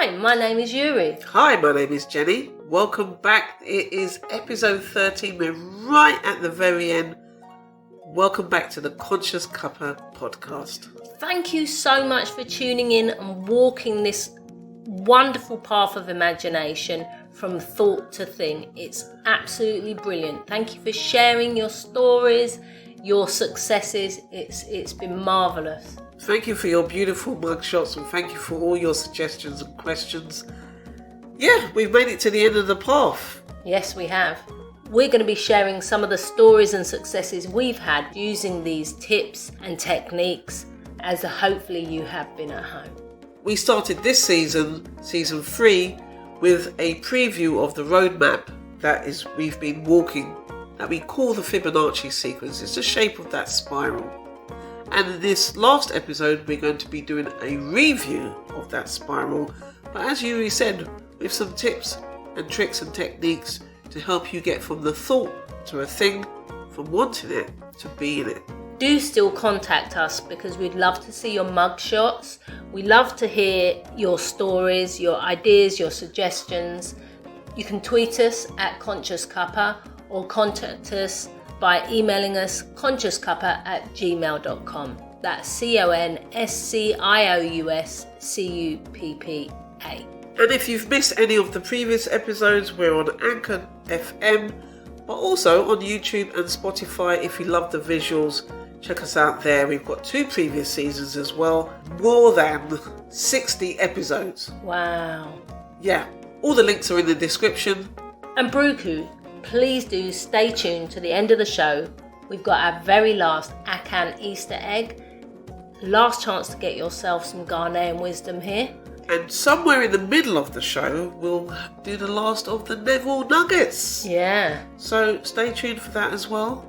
Hi, my name is Eury. Hi, my name is Jenny. Welcome back. It is episode 13. We're right at the very end. Welcome back to the Conscious Cuppa podcast. Thank you so much for tuning in and walking this wonderful path of imagination from thought to thing. It's absolutely brilliant. Thank you for sharing your stories, your successes. It's been marvellous. Thank you for your beautiful mugshots and thank you for all your suggestions and questions. Yeah, we've made it to the end of the path. Yes, we have. We're going to be sharing some of the stories and successes we've had using these tips and techniques, as hopefully you have been at home. We started this season 3, with a preview of the roadmap we've been walking, that we call the Fibonacci sequence. It's the shape of that spiral. And in this last episode, we're going to be doing a review of that spiral, but as Yuri said, with some tips and tricks and techniques to help you get from the thought to a thing, from wanting it to being it. Do still contact us because we'd love to see your mugshots. We love to hear your stories, your ideas, your suggestions. You can tweet us at Conscious Cuppa or contact us by emailing us consciouscuppa@gmail.com. That's CONSCIOUSCUPPA. And if you've missed any of the previous episodes, we're on Anchor FM, but also on YouTube and Spotify. If you love the visuals, check us out there. We've got 2 previous seasons as well. More than 60 episodes. Wow. Yeah, all the links are in the description. And Brew, please do stay tuned to the end of the show. We've got our very last Akan Easter egg. Last chance to get yourself some Ghanaian wisdom here. And somewhere in the middle of the show, we'll do the last of the Neville Nuggets. Yeah. So stay tuned for that as well.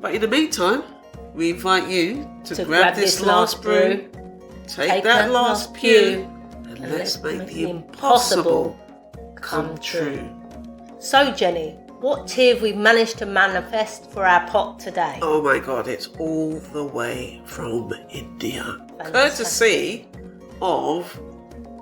But in the meantime, we invite you to grab this last brew, take that last pew, and let's make the impossible come true. So Jenny, what tea have we managed to manifest for our pot today? Oh my God, it's all the way from India. Fantastic. Courtesy of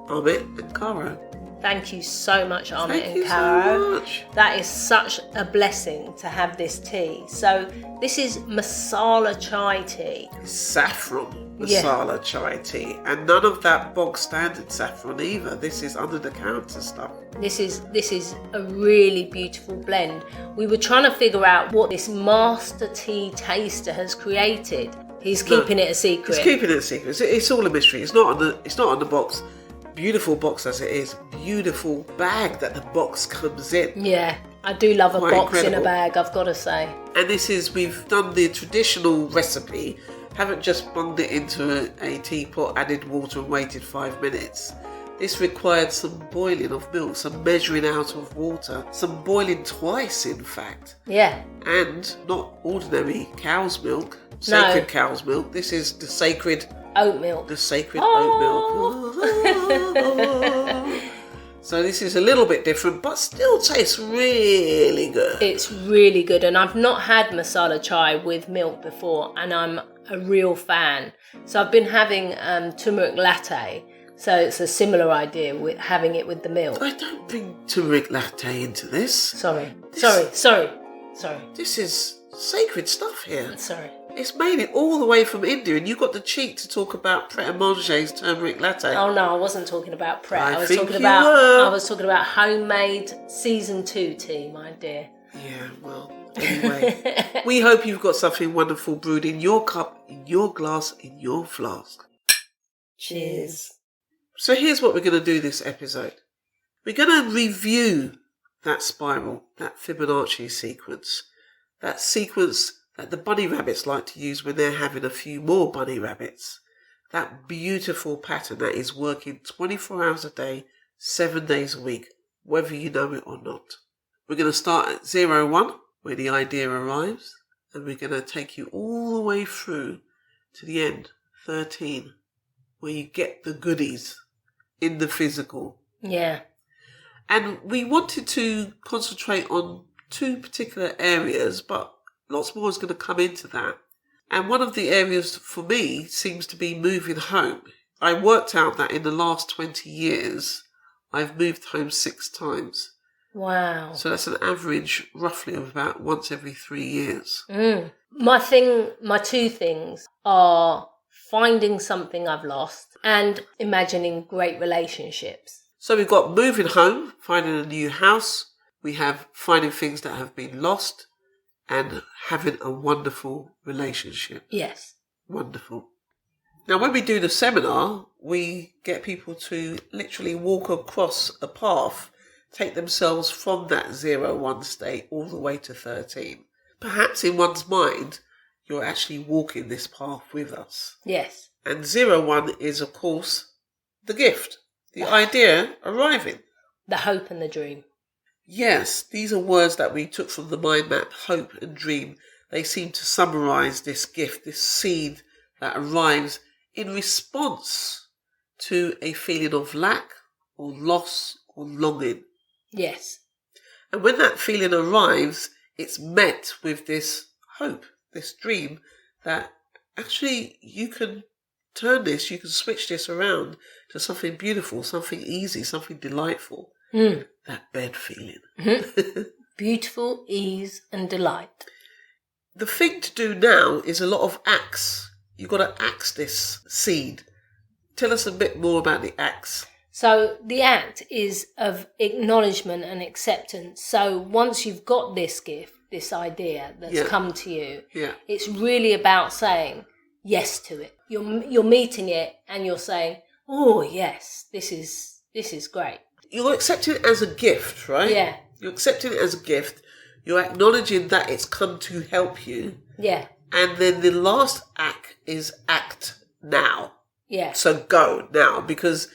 Amit and Caro. Thank you so much, Amit Thank and you Caro. so much. That is such a blessing to have this tea. So this is masala chai tea. Saffron masala chai tea, and none of that bog standard saffron either. This is under the counter stuff. This is a really beautiful blend. We were trying to figure out what this master tea taster has created. He's keeping it a secret. He's keeping it a secret. It's all a mystery. It's not on the box. Beautiful box as it is. Beautiful bag that the box comes in. Yeah, I do love a Quite box incredible. in a bag, I've got to say. And we've done the traditional recipe. Haven't just bunged it into a teapot, added water and waited 5 minutes. This required some boiling of milk, some measuring out of water, some boiling twice in fact. Yeah. And not ordinary cow's milk, sacred cow's milk. This is the sacred Oat milk. The sacred oat milk. So this is a little bit different, but still tastes really good. It's really good, and I've not had masala chai with milk before, and I'm a real fan. So I've been having turmeric latte, so it's a similar idea with having it with the milk. I don't bring turmeric latte into this. Sorry. This is sacred stuff here. Sorry. It's made it all the way from India, and you got the cheek to talk about Pret a Manger's turmeric latte. Oh no, I wasn't talking about Pret. I was talking about homemade season 2 tea, my dear. Yeah, well, anyway, we hope you've got something wonderful brewed in your cup, in your glass, in your flask. Cheers. So here's what we're going to do this episode. We're going to review that spiral, that Fibonacci sequence, that sequence that the bunny rabbits like to use when they're having a few more bunny rabbits. That beautiful pattern that is working 24 hours a day, 7 days a week, whether you know it or not. We're going to start at 01, where the idea arrives, and we're going to take you all the way through to the end, 13, where you get the goodies in the physical. Yeah. And we wanted to concentrate on 2 particular areas, but lots more is going to come into that. And one of the areas for me seems to be moving home. I worked out that in the last 20 years, I've moved home 6 times. Wow. So that's an average roughly of about once every 3 years. My two things are finding something I've lost and imagining great relationships. So we've got moving home, finding a new house. We have finding things that have been lost and having a wonderful relationship. Yes. Wonderful. Now, when we do the seminar, we get people to literally walk across a path, take themselves from that 0-1 state all the way to 13. Perhaps in one's mind, you're actually walking this path with us. Yes. And 0-1 is, of course, the gift, the idea arriving. The hope and the dream. Yes, these are words that we took from the mind map, hope and dream. They seem to summarise this gift, this seed that arrives in response to a feeling of lack or loss or longing. Yes. And when that feeling arrives, it's met with this hope, this dream that actually you can turn this, you can switch this around to something beautiful, something easy, something delightful. That bed feeling. Beautiful, ease and delight. The thing to do now is a lot of acts. You've got to axe this seed. Tell us a bit more about the acts. So the act is of acknowledgement and acceptance. So once you've got this gift, this idea that's come to you, it's really about saying yes to it. You're meeting it and you're saying, oh yes, this is great. You're accepting it as a gift, right? Yeah. You're accepting it as a gift. You're acknowledging that it's come to help you. Yeah. And then the last act is act now. Yeah. So go now, because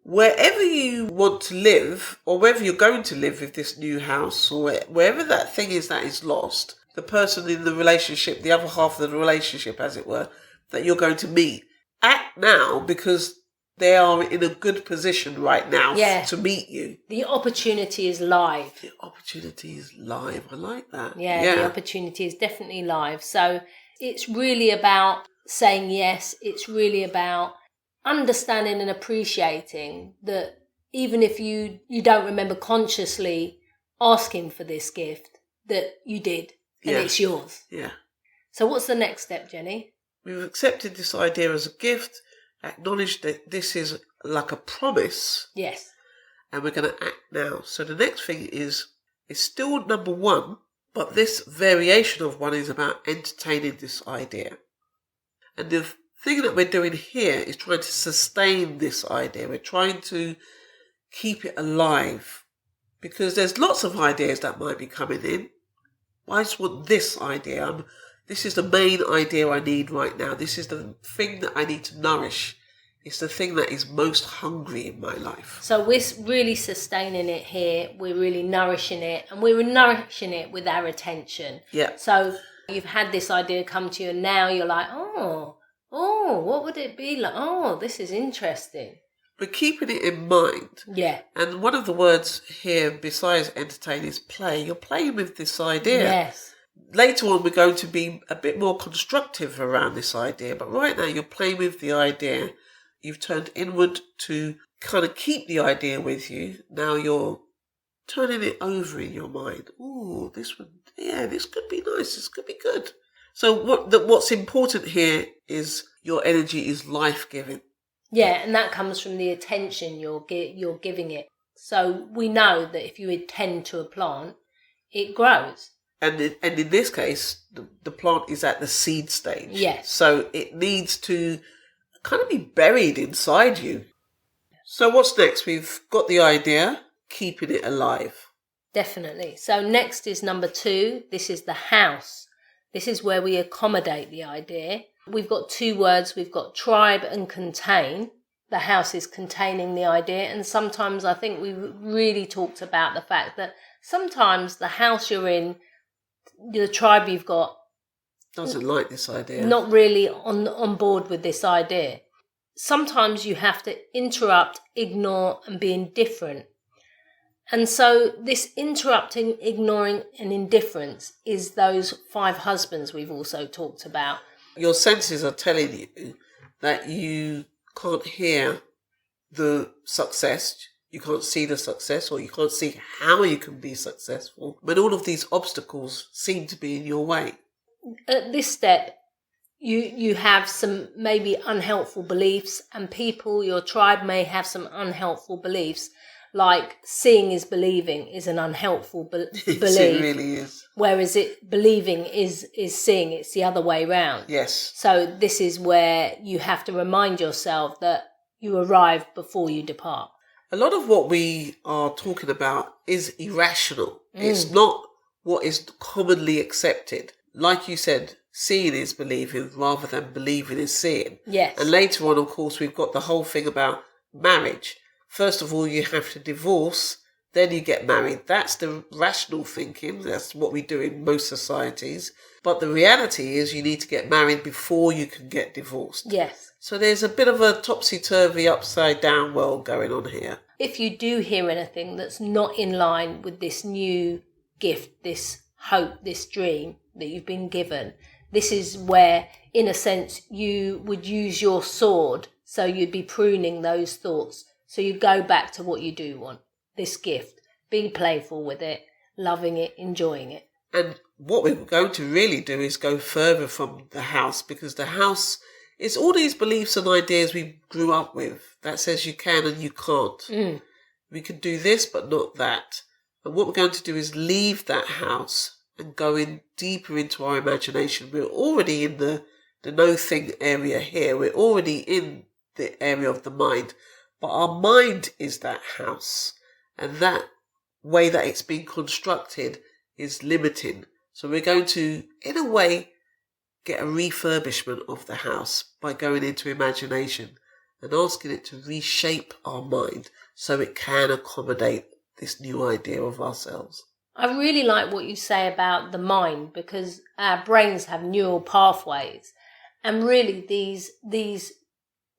wherever you want to live, or wherever you're going to live with this new house, or wherever that thing is that is lost, the person in the relationship, the other half of the relationship, as it were, that you're going to meet, act now, because they are in a good position right now to meet you. The opportunity is live. The opportunity is live. I like that. Yeah, the opportunity is definitely live. So it's really about saying yes. It's really about understanding and appreciating that even if you don't remember consciously asking for this gift, that you did and it's yours. Yeah. So what's the next step, Jenny? We've accepted this idea as a gift, acknowledged that this is like a promise. Yes. And we're going to act now. So the next thing is still number 1, but this variation of 1 is about entertaining this idea. And the thing that we're doing here is trying to sustain this idea. We're trying to keep it alive, because there's lots of ideas that might be coming in. I just want this idea. This is the main idea I need right now. This is the thing that I need to nourish. It's the thing that is most hungry in my life. So we're really sustaining it here. We're really nourishing it, and we're nourishing it with our attention. Yeah. So you've had this idea come to you, and now you're like, oh, what would it be like? Oh, this is interesting. We're keeping it in mind. Yeah. And one of the words here, besides entertain, is play. You're playing with this idea. Yes. Later on, we're going to be a bit more constructive around this idea. But right now, you're playing with the idea. You've turned inward to kind of keep the idea with you. Now you're turning it over in your mind. Oh, this could be nice. This could be good. So what's important here is your energy is life-giving. Yeah, and that comes from the attention you're giving it. So we know that if you attend to a plant, it grows. And in this case, the plant is at the seed stage. Yes. So it needs to kind of be buried inside you. So what's next? We've got the idea, keeping it alive. Definitely. So next is number 2. This is the house. This is where we accommodate the idea. We've got 2 words. We've got tribe and contain. The house is containing the idea. And sometimes I think we really talked about the fact that sometimes the house you're in, the tribe you've got, doesn't like this idea. Not really on board with this idea. Sometimes you have to interrupt, ignore and be indifferent. And so this interrupting, ignoring and indifference is those 5 husbands we've also talked about. Your senses are telling you that you can't hear the success. you can't see the success, or you can't see how you can be successful, when all of these obstacles seem to be in your way. At this step, you have some maybe unhelpful beliefs, and people, your tribe, may have some unhelpful beliefs, like seeing is believing is an unhelpful belief. It really is. Whereas believing is seeing. It's the other way round. Yes. So this is where you have to remind yourself that you arrive before you depart. A lot of what we are talking about is irrational. It's not what is commonly accepted. Like you said, seeing is believing rather than believing is seeing. Yes. And later on, of course, we've got the whole thing about marriage. First of all, you have to divorce, then you get married. That's the rational thinking. That's what we do in most societies. But the reality is you need to get married before you can get divorced. Yes. So there's a bit of a topsy-turvy, upside-down world going on here. If you do hear anything that's not in line with this new gift, this hope, this dream that you've been given, this is where, in a sense, you would use your sword. So you'd be pruning those thoughts. So you go back to what you do want, this gift. Be playful with it, loving it, enjoying it. And what we're going to really do is go further from the house, because the house is all these beliefs and ideas we grew up with that says you can and you can't. We can do this, but not that. And what we're going to do is leave that house and go in deeper into our imagination. We're already in the no-thing area here. We're already in the area of the mind. But our mind is that house. And that way that it's been constructed is limiting. So we're going to, in a way, get a refurbishment of the house by going into imagination and asking it to reshape our mind so it can accommodate this new idea of ourselves. I really like what you say about the mind, because our brains have neural pathways, and really these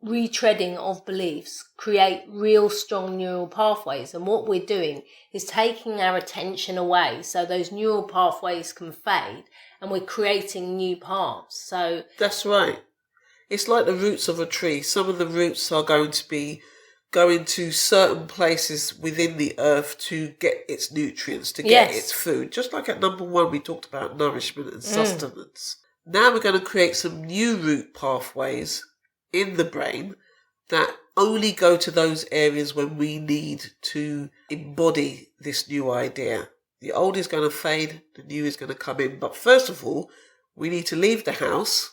retreading of beliefs create real strong neural pathways, and what we're doing is taking our attention away so those neural pathways can fade, and we're creating new paths. So that's right. It's like the roots of a tree. Some of the roots are going to be going to certain places within the earth to get its nutrients, to get its food. Just like at number 1, we talked about nourishment and sustenance. Now we're going to create some new root pathways in the brain that only go to those areas when we need to embody this new idea. The old is going to fade, the new is going to come in. But first of all, we need to leave the house,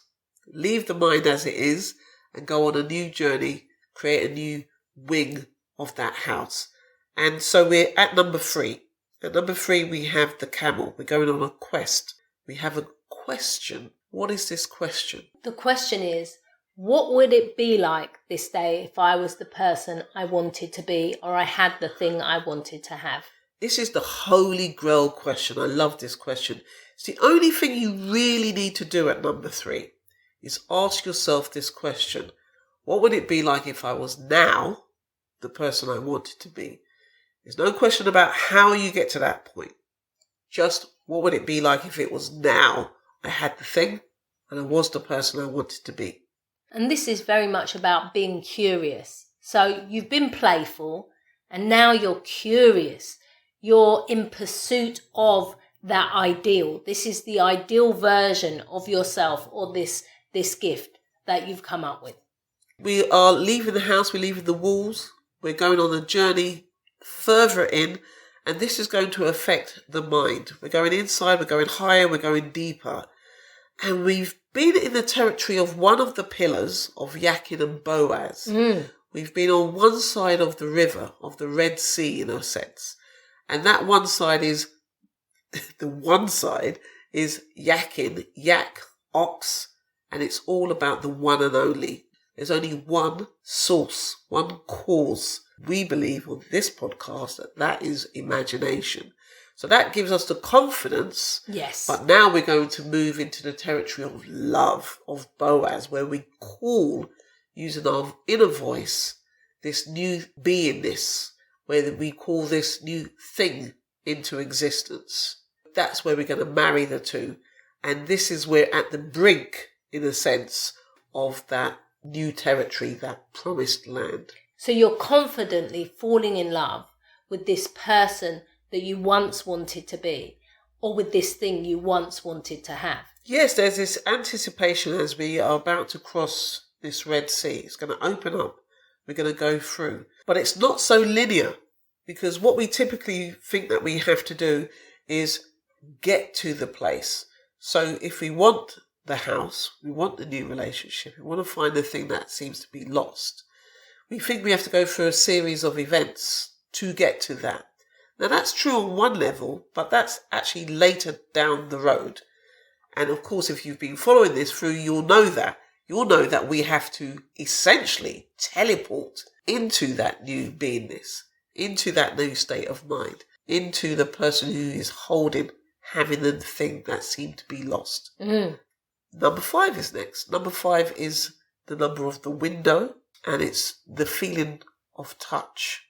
leave the mind as it is, and go on a new journey, create a new wing of that house. And so we're at number 3. At number 3, we have the camel. We're going on a quest. We have a question. What is this question? The question is, what would it be like this day if I was the person I wanted to be, or I had the thing I wanted to have? This is the holy grail question. I love this question. It's the only thing you really need to do at number 3 is ask yourself this question. What would it be like if I was now the person I wanted to be? There's no question about how you get to that point. Just what would it be like if it was now I had the thing and I was the person I wanted to be? And this is very much about being curious. So you've been playful and now you're curious. You're in pursuit of that ideal. This is the ideal version of yourself, or this gift that you've come up with. We are leaving the house, we're leaving the walls, we're going on a journey further in, and this is going to affect the mind. We're going inside, we're going higher, we're going deeper. And we've been in the territory of one of the pillars of Yakin and Boaz. We've been on one side of the river, of the Red Sea in a sense. And that one side is, the one side is Yakin, yak, ox, and it's all about the one and only. There's only one source, one cause. We believe on this podcast that is imagination. So that gives us the confidence. Yes. But now we're going to move into the territory of love, of Boaz, where we call, using our inner voice, this new beingness, where we call this new thing into existence. That's where we're going to marry the two. And this is where at the brink, in a sense, of that new territory, that promised land. So you're confidently falling in love with this person that you once wanted to be, or with this thing you once wanted to have. Yes, there's this anticipation as we are about to cross this Red Sea. It's going to open up. We're going to go through. But it's not so linear, because what we typically think that we have to do is get to the place. So if we want the house, we want the new relationship, we want to find the thing that seems to be lost, we think we have to go through a series of events to get to that. Now that's true on one level, but that's actually later down the road. And of course, if you've been following this through, you'll know that. You'll know that we have to essentially teleport into that new beingness, into that new state of mind, into the person who is having the thing that seemed to be lost. Number 5 is next. Number 5 is the number of the window, and it's the feeling of touch.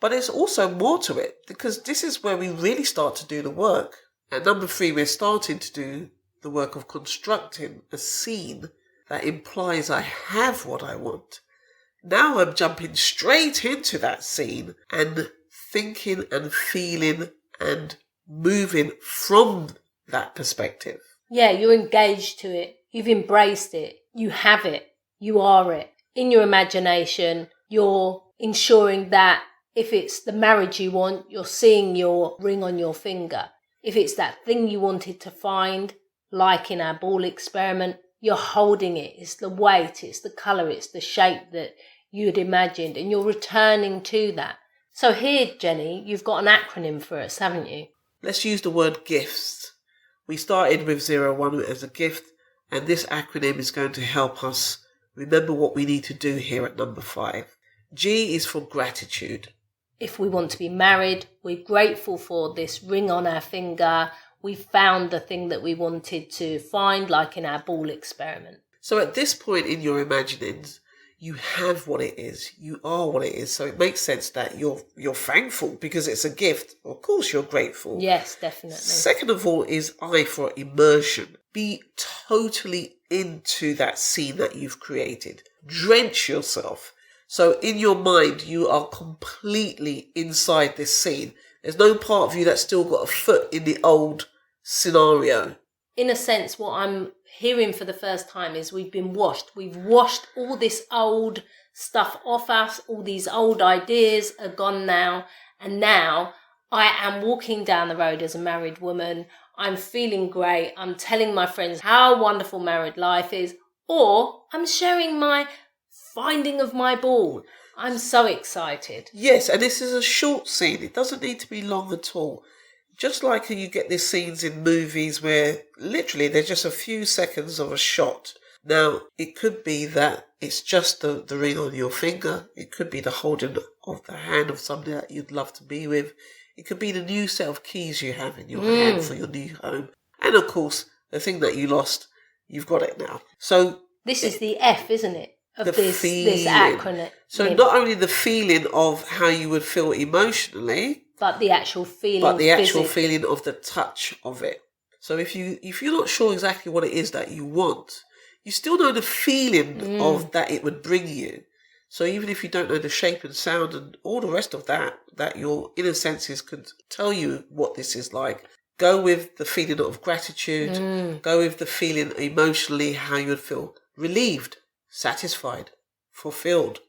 But there's also more to it, because this is where we really start to do the work. At number 3, we're starting to do the work of constructing a scene that implies I have what I want. Now I'm jumping straight into that scene and thinking and feeling and moving from that perspective. Yeah, you're engaged to it. You've embraced it. You have it. You are it. In your imagination, you're ensuring that if it's the marriage you want, you're seeing your ring on your finger. If it's that thing you wanted to find, like in our ball experiment, you're holding it. It's the weight, it's the colour, it's the shape that you'd imagined, and you're returning to that. So here, Jenny, you've got an acronym for us, haven't you? Let's use the word gifts. We started with 01 as a gift, and this acronym is going to help us remember what we need to do here at number 5. G is for gratitude. If we want to be married, we're grateful for this ring on our finger. We found the thing that we wanted to find, like in our ball experiment. So at this point in your imaginings, you have what it is. You are what it is. So it makes sense that you're thankful because it's a gift. Of course you're grateful. Yes, definitely. Second of all is I for immersion. Be totally into that scene that you've created. Drench yourself. So in your mind, you are completely inside this scene. There's no part of you that's still got a foot in the old scenario. In a sense, what I'm hearing for the first time is we've been washed. We've washed all this old stuff off us. All these old ideas are gone now. And now I am walking down the road as a married woman. I'm feeling great. I'm telling my friends how wonderful married life is. Or I'm sharing my finding of my ball. I'm so excited. Yes, and this is a short scene. It doesn't need to be long at all. Just like you get these scenes in movies where literally there's just a few seconds of a shot. Now, it could be that it's just the ring on your finger. It could be the holding of the hand of somebody that you'd love to be with. It could be the new set of keys you have in your hand for your new home. And of course, the thing that you lost, you've got it now. So this is the F, isn't it? Of this feeling. acronym. So not only the feeling of how you would feel emotionally, but the actual feeling. But the actual feeling of the touch of it. So if you're not sure exactly what it is that you want, you still know the feeling of that it would bring you. So even if you don't know the shape and sound and all the rest of that your inner senses could tell you what this is like, go with the feeling of gratitude. Go with the feeling emotionally how you would feel relieved, satisfied, fulfilled.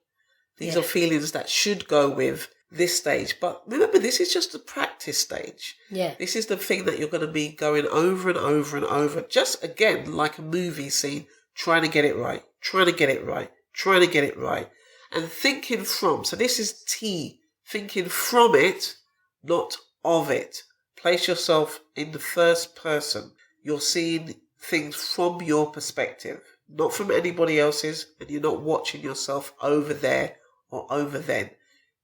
These are feelings that should go with this stage. But remember, this is just the practice stage. Yeah. This is the thing that you're going to be going over and over and over. Just again, like a movie scene, trying to get it right, trying to get it right, trying to get it right. And thinking from. So this is T. Thinking from it, not of it. Place yourself in the first person. You're seeing things from your perspective, not from anybody else's, and you're not watching yourself over there or over then.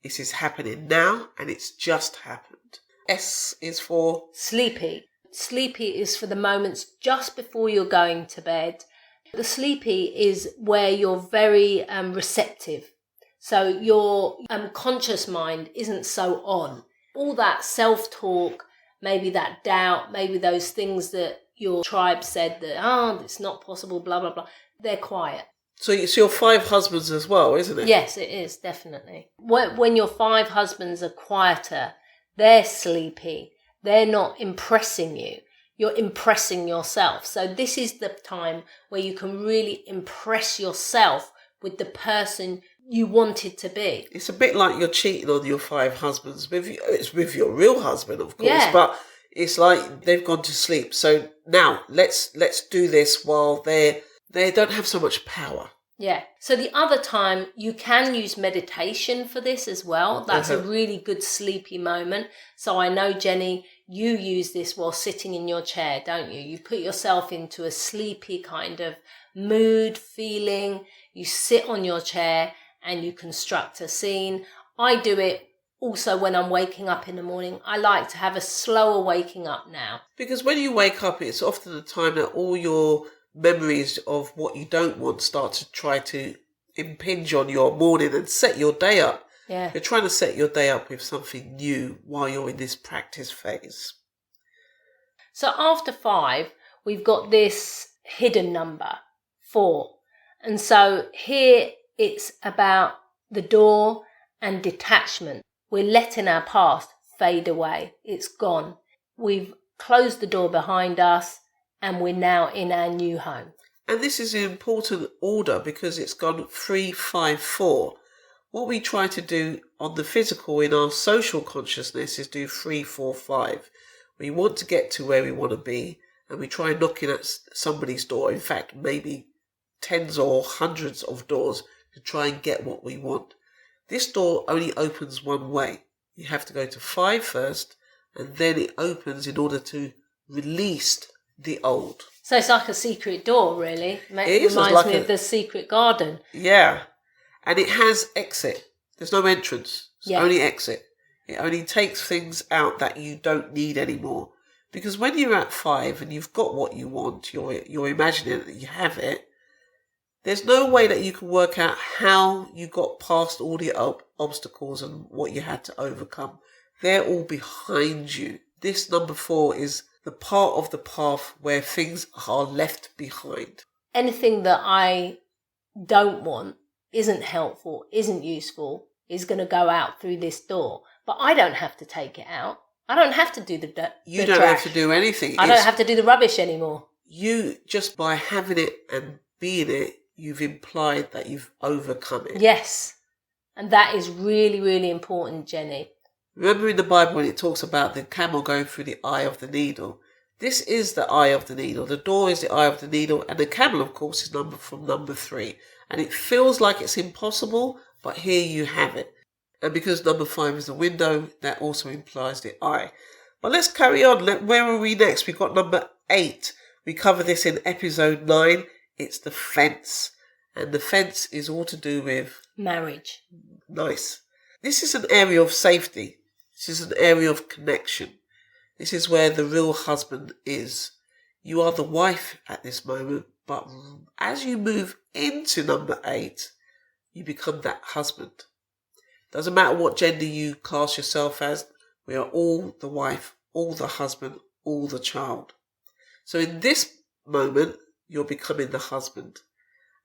This is happening now, and it's just happened. S is for sleepy. Sleepy is for the moments just before you're going to bed. The sleepy is where you're very receptive. So your conscious mind isn't so on. All that self-talk, maybe that doubt, maybe those things that your tribe said that, it's not possible, blah, blah, blah. They're quiet. So it's your 5 husbands as well, isn't it? Yes, it is, definitely. When your 5 husbands are quieter, they're sleepy, they're not impressing you. You're impressing yourself. So this is the time where you can really impress yourself with the person you wanted to be. It's a bit like you're cheating on your 5 husbands. It's with your real husband, of course, Yeah. but it's like they've gone to sleep. So now let's do this while they don't have so much power. Yeah. So the other time you can use meditation for this as well. That's a really good sleepy moment. So I know, Jenny, you use this while sitting in your chair, don't you? You put yourself into a sleepy kind of mood, feeling. You sit on your chair and you construct a scene. I do it also when I'm waking up in the morning. I like to have a slower waking up now. Because when you wake up, it's often the time that all your memories of what you don't want start to try to impinge on your morning and set your day up. Yeah. You're trying to set your day up with something new while you're in this practice phase. So after 5, we've got this hidden number, 4. And so here it's about the door and detachment. We're letting our past fade away. It's gone. We've closed the door behind us and we're now in our new home. And this is an important order because it's gone 3, 5, 4. What we try to do on the physical in our social consciousness is do 3, 4, 5. We want to get to where we want to be and we try knocking at somebody's door. In fact, maybe tens or hundreds of doors to try and get what we want. This door only opens one way. You have to go to 5 first and then it opens in order to release the old. So it's like a secret door, really. It reminds me of the secret garden. Yeah. And it has exit. There's no entrance. It's only exit. It only takes things out that you don't need anymore. Because when you're at 5 and you've got what you want, you're imagining that you have it, there's no way that you can work out how you got past all the obstacles and what you had to overcome. They're all behind you. This number 4 is the part of the path where things are left behind. Anything that I don't want, isn't helpful, isn't useful, is going to go out through this door. But I don't have to take it out. I don't have to do the You don't trash. have to do anything. I don't have to do the rubbish anymore. You, just by having it and being it, you've implied that you've overcome it. Yes. And that is really, really important, Jenny. Remember in the Bible when it talks about the camel going through the eye of the needle? This is the eye of the needle. The door is the eye of the needle. And the camel, of course, is number 3. And it feels like it's impossible, but here you have it. And because number 5 is the window, that also implies the eye. But let's carry on. Where are we next? We've got number 8. We cover this in episode 9. It's the fence. And the fence is all to do with marriage. Nice. This is an area of safety. This is an area of connection. This is where the real husband is. You are the wife at this moment, but as you move into number 8, you become that husband. Doesn't matter what gender you class yourself as, we are all the wife, all the husband, all the child. So in this moment, you're becoming the husband.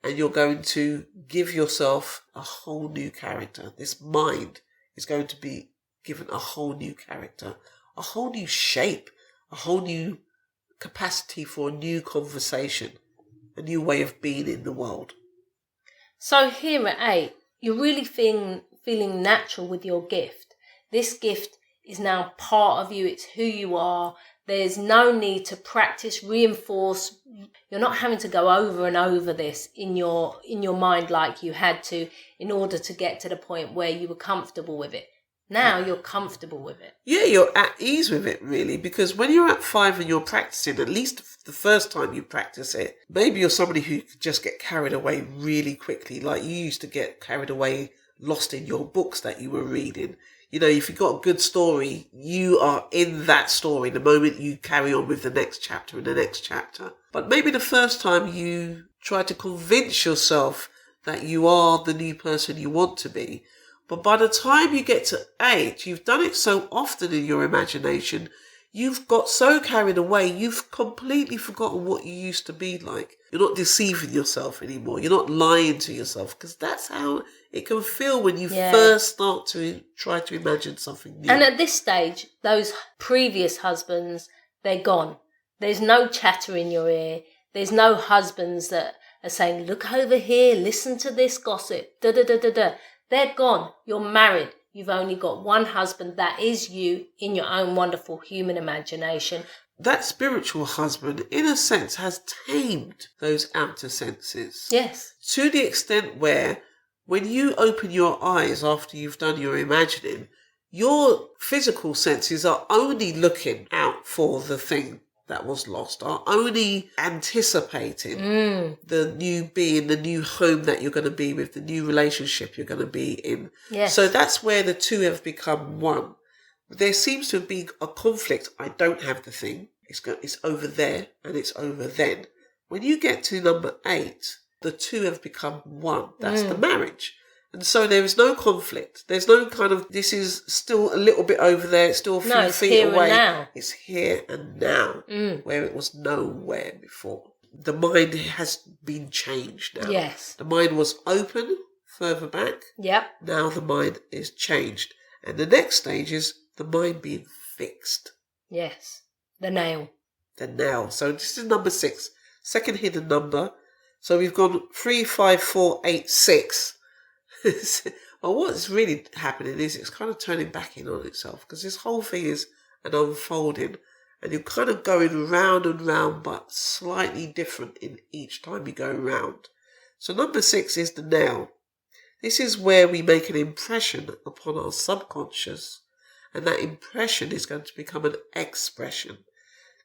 And you're going to give yourself a whole new character. This mind is going to be given a whole new character, a whole new shape, a whole new capacity for a new conversation, a new way of being in the world. So here at 8, you're really feeling natural with your gift. This gift is now part of you. It's who you are. There's no need to practice, reinforce. You're not having to go over and over this in your mind like you had to in order to get to the point where you were comfortable with it. Now you're comfortable with it. Yeah, you're at ease with it, really, because when you're at 5 and you're practicing, at least the first time you practice it, maybe you're somebody who could just get carried away really quickly, like you used to get carried away, lost in your books that you were reading. You know, if you've got a good story, you are in that story the moment you carry on with the next chapter and the next chapter. But maybe the first time you try to convince yourself that you are the new person you want to be. But by the time you get to 8, you've done it so often in your imagination, you've got so carried away, you've completely forgotten what you used to be like. You're not deceiving yourself anymore. You're not lying to yourself, because that's how it can feel when you first start to try to imagine something new. And at this stage, those previous husbands, they're gone. There's no chatter in your ear. There's no husbands that are saying, look over here, listen to this gossip, da-da-da-da-da. They're gone. You're married. You've only got one husband. That is you in your own wonderful human imagination. That spiritual husband, in a sense, has tamed those outer senses. Yes. To the extent where, when you open your eyes after you've done your imagining, your physical senses are only looking out for the thing that was lost, are only anticipating the new being, the new home that you're going to be with, the new relationship you're going to be in. Yes. So that's where the two have become one. There seems to be a conflict. I don't have the thing. It's over there and it's over then. When you get to number 8, the two have become one. That's the marriage. And so there is no conflict. There's no kind of, this is still a little bit over there. It's still a few feet away. Now. It's here and now, where it was nowhere before. The mind has been changed now. Yes. The mind was open further back. Yep. Now the mind is changed. And the next stage is the mind being fixed. Yes. The nail. The nail. So this is number 6. Second hidden number. So we've gone 3, 5, 4, 8, 6. Well, what's really happening is it's kind of turning back in on itself, because this whole thing is an unfolding, and you're kind of going round and round, but slightly different in each time you go round. So number 6 is the nail. This is where we make an impression upon our subconscious, and that impression is going to become an expression.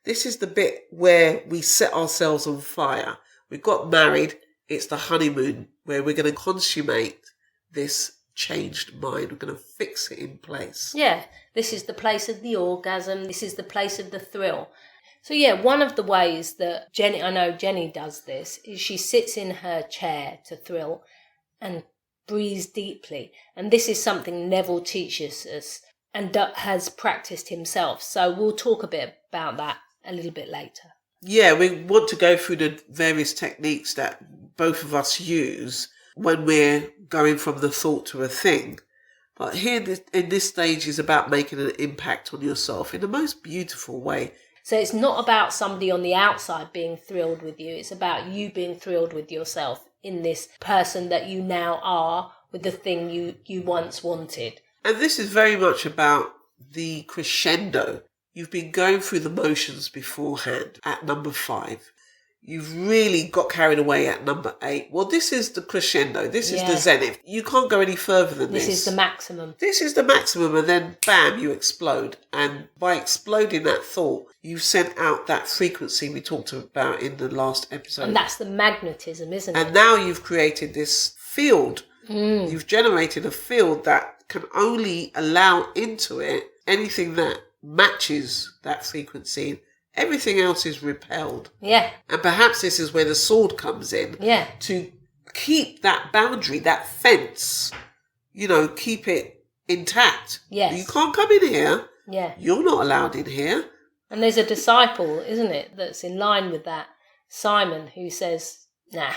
This is the bit where we set ourselves on fire. We got married. It's the honeymoon where we're going to consummate this changed mind. We're going to fix it in place. Yeah, this is the place of the orgasm. This is the place of the thrill. So yeah, one of the ways that Jenny does this is she sits in her chair to thrill and breathes deeply. And this is something Neville teaches us and has practiced himself. So we'll talk a bit about that a little bit later. Yeah, we want to go through the various techniques that both of us use when we're going from the thought to a thing. But here in this stage is about making an impact on yourself in the most beautiful way. So it's not about somebody on the outside being thrilled with you. It's about you being thrilled with yourself in this person that you now are, with the thing you once wanted. And this is very much about the crescendo. You've been going through the motions beforehand at number 5. You've really got carried away at number 8. Well, this is the crescendo. This is the zenith. You can't go any further than this. This is the maximum. This is the maximum, and then bam, you explode. And by exploding that thought, you've sent out that frequency we talked about in the last episode. And that's the magnetism, isn't it? And now you've created this field. You've generated a field that can only allow into it anything that matches that frequency. Everything else is repelled. Yeah. And perhaps this is where the sword comes in. Yeah. To keep that boundary, that fence, keep it intact. Yes. You can't come in here. Yeah. You're not allowed in here. And there's a disciple, isn't it, that's in line with that, Simon, who says, nah.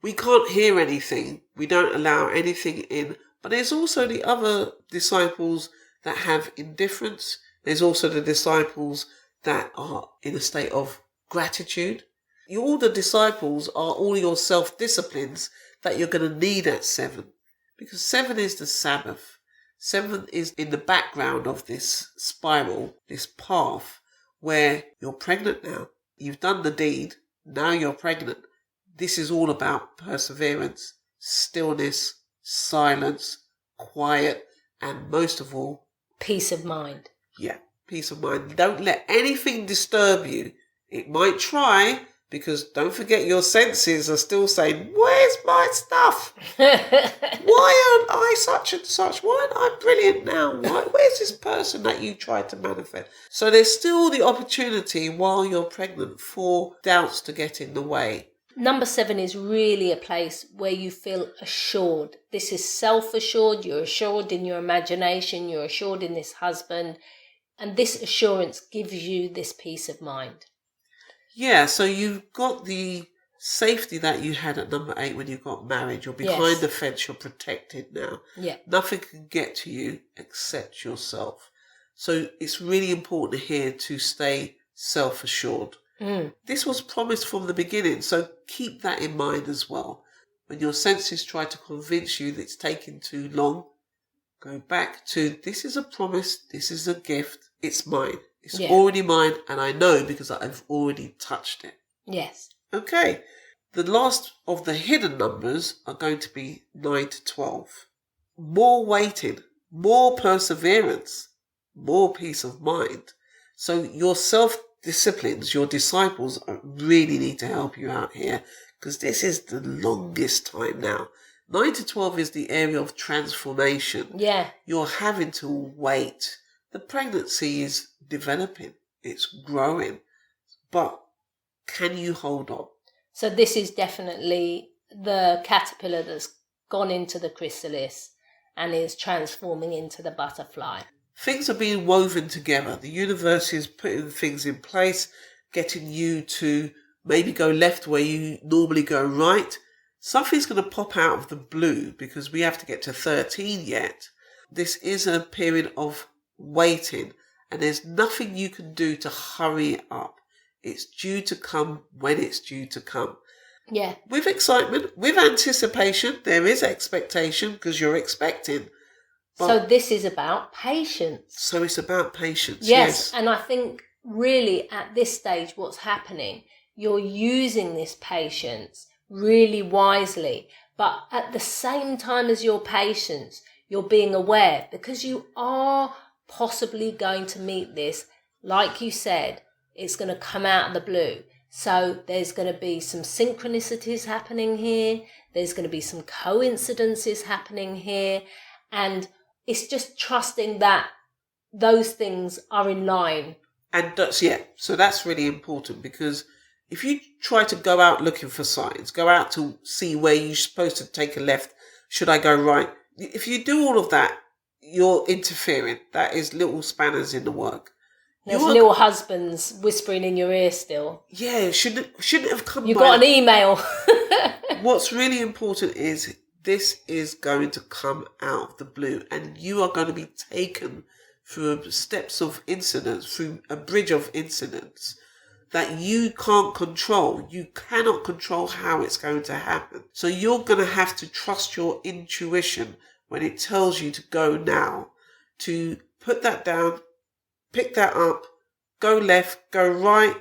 We can't hear anything. We don't allow anything in. But there's also the other disciples that have indifference. There's also the disciples that are in a state of gratitude. All the disciples are all your self-disciplines that you're going to need at 7. Because 7 is the Sabbath. 7 is in the background of this spiral, this path, where you're pregnant now. You've done the deed. Now you're pregnant. This is all about perseverance, stillness, silence, quiet, and most of all, peace of mind. Yeah, peace of mind. Don't let anything disturb you. It might try, because don't forget your senses are still saying, where's my stuff? Why aren't I such and such? Why aren't I brilliant now? Where's this person that you tried to manifest? So there's still the opportunity while you're pregnant for doubts to get in the way. Number 7 is really a place where you feel assured. This is self-assured. You're assured in your imagination. You're assured in this husband. And this assurance gives you this peace of mind. Yeah, so you've got the safety that you had at number 8 when you got married. You're behind the fence, you're protected now. Yeah. Nothing can get to you except yourself. So it's really important here to stay self-assured. This was promised from the beginning, so keep that in mind as well. When your senses try to convince you that it's taking too long, go back to, this is a promise, this is a gift, it's mine. It's already mine, and I know because I've already touched it. Yes. Okay. The last of the hidden numbers are going to be 9 to 12. More waiting, more perseverance, more peace of mind. So your self-disciplines, your disciples really need to help you out here, because this is the longest time now. 9 to 12 is the area of transformation. Yeah. You're having to wait. The pregnancy is developing. It's growing. But can you hold on? So this is definitely the caterpillar that's gone into the chrysalis and is transforming into the butterfly. Things are being woven together. The universe is putting things in place, getting you to maybe go left where you normally go right. Something's going to pop out of the blue because we have to get to 13 yet. This is a period of waiting, and there's nothing you can do to hurry it up. It's due to come when it's due to come. Yeah. With excitement, with anticipation, there is expectation because you're expecting. So this is about patience. So it's about patience. Yes. And I think really at this stage what's happening, you're using this patience really wisely. But at the same time as your patience, you're being aware, because you are possibly going to meet this. Like you said, it's going to come out of the blue. So there's going to be some synchronicities happening here. There's going to be some coincidences happening here. And it's just trusting that those things are in line. And so that's really important, because if you try to go out looking for signs, go out to see where you're supposed to take a left, should I go right? If you do all of that, you're interfering. That is little spanners in the work. There's little husbands whispering in your ear still. Yeah, shouldn't have come. You got an email. What's really important is this is going to come out of the blue, and you are going to be taken through steps of incidents, through a bridge of incidents that you can't control. You cannot control how it's going to happen. So you're going to have to trust your intuition when it tells you to go now, to put that down, pick that up, go left, go right,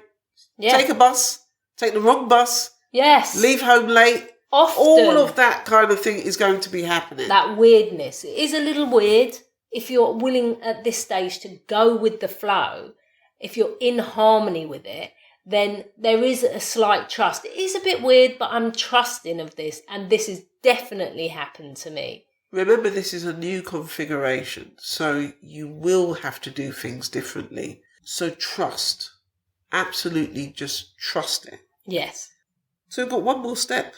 take a bus, take the wrong bus, leave home late. Often, all of that kind of thing is going to be happening. That weirdness. It is a little weird. If you're willing at this stage to go with the flow, if you're in harmony with it, then there is a slight trust. It is a bit weird, but I'm trusting of this, and this has definitely happened to me. Remember, this is a new configuration, so you will have to do things differently. So trust. Absolutely just trust it. Yes. So we've got one more step.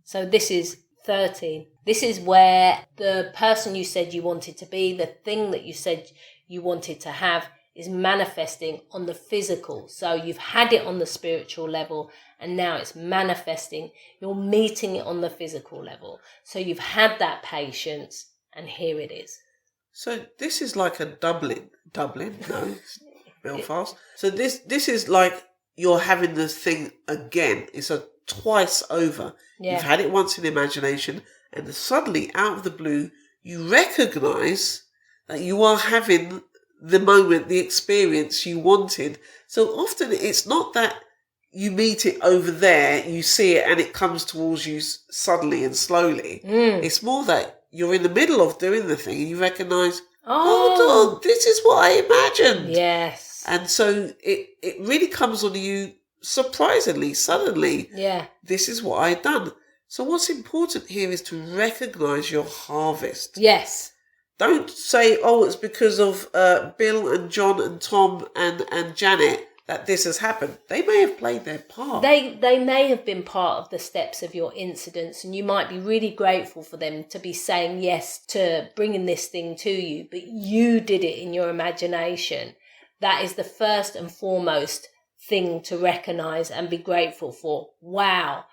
So this is 13. This is where the person you said you wanted to be, the thing that you said you wanted to have, is manifesting on the physical. So you've had it on the spiritual level, and now it's manifesting. You're meeting it on the physical level. So you've had that patience, and here it is. So this is like a Dublin, no, Belfast. So this is like you're having this thing again. It's a twice over. Yeah. You've had it once in imagination, and suddenly, out of the blue, you recognise that you are having the moment, the experience you wanted. So often it's not that you meet it over there, you see it, and it comes towards you suddenly and slowly. It's more that you're in the middle of doing the thing and you recognise, hold on, this is what I imagined. Yes. And so it really comes on you surprisingly, suddenly. Yeah. This is what I've done. So what's important here is to recognise your harvest. Yes. Don't say, it's because of Bill and John and Tom and Janet that this has happened. They may have played their part. They may have been part of the steps of your incidents, and you might be really grateful for them to be saying yes to bringing this thing to you, but you did it in your imagination. That is the first and foremost thing to recognise and be grateful for. Wow,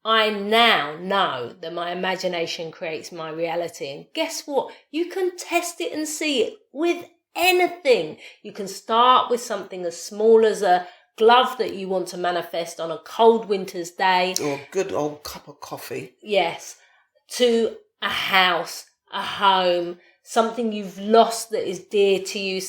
I now know that my imagination creates my reality. And guess what? You can test it and see it with anything. You can start with something as small as a glove that you want to manifest on a cold winter's day. Or a good old cup of coffee. Yes. To a house, a home, something you've lost that is dear to you,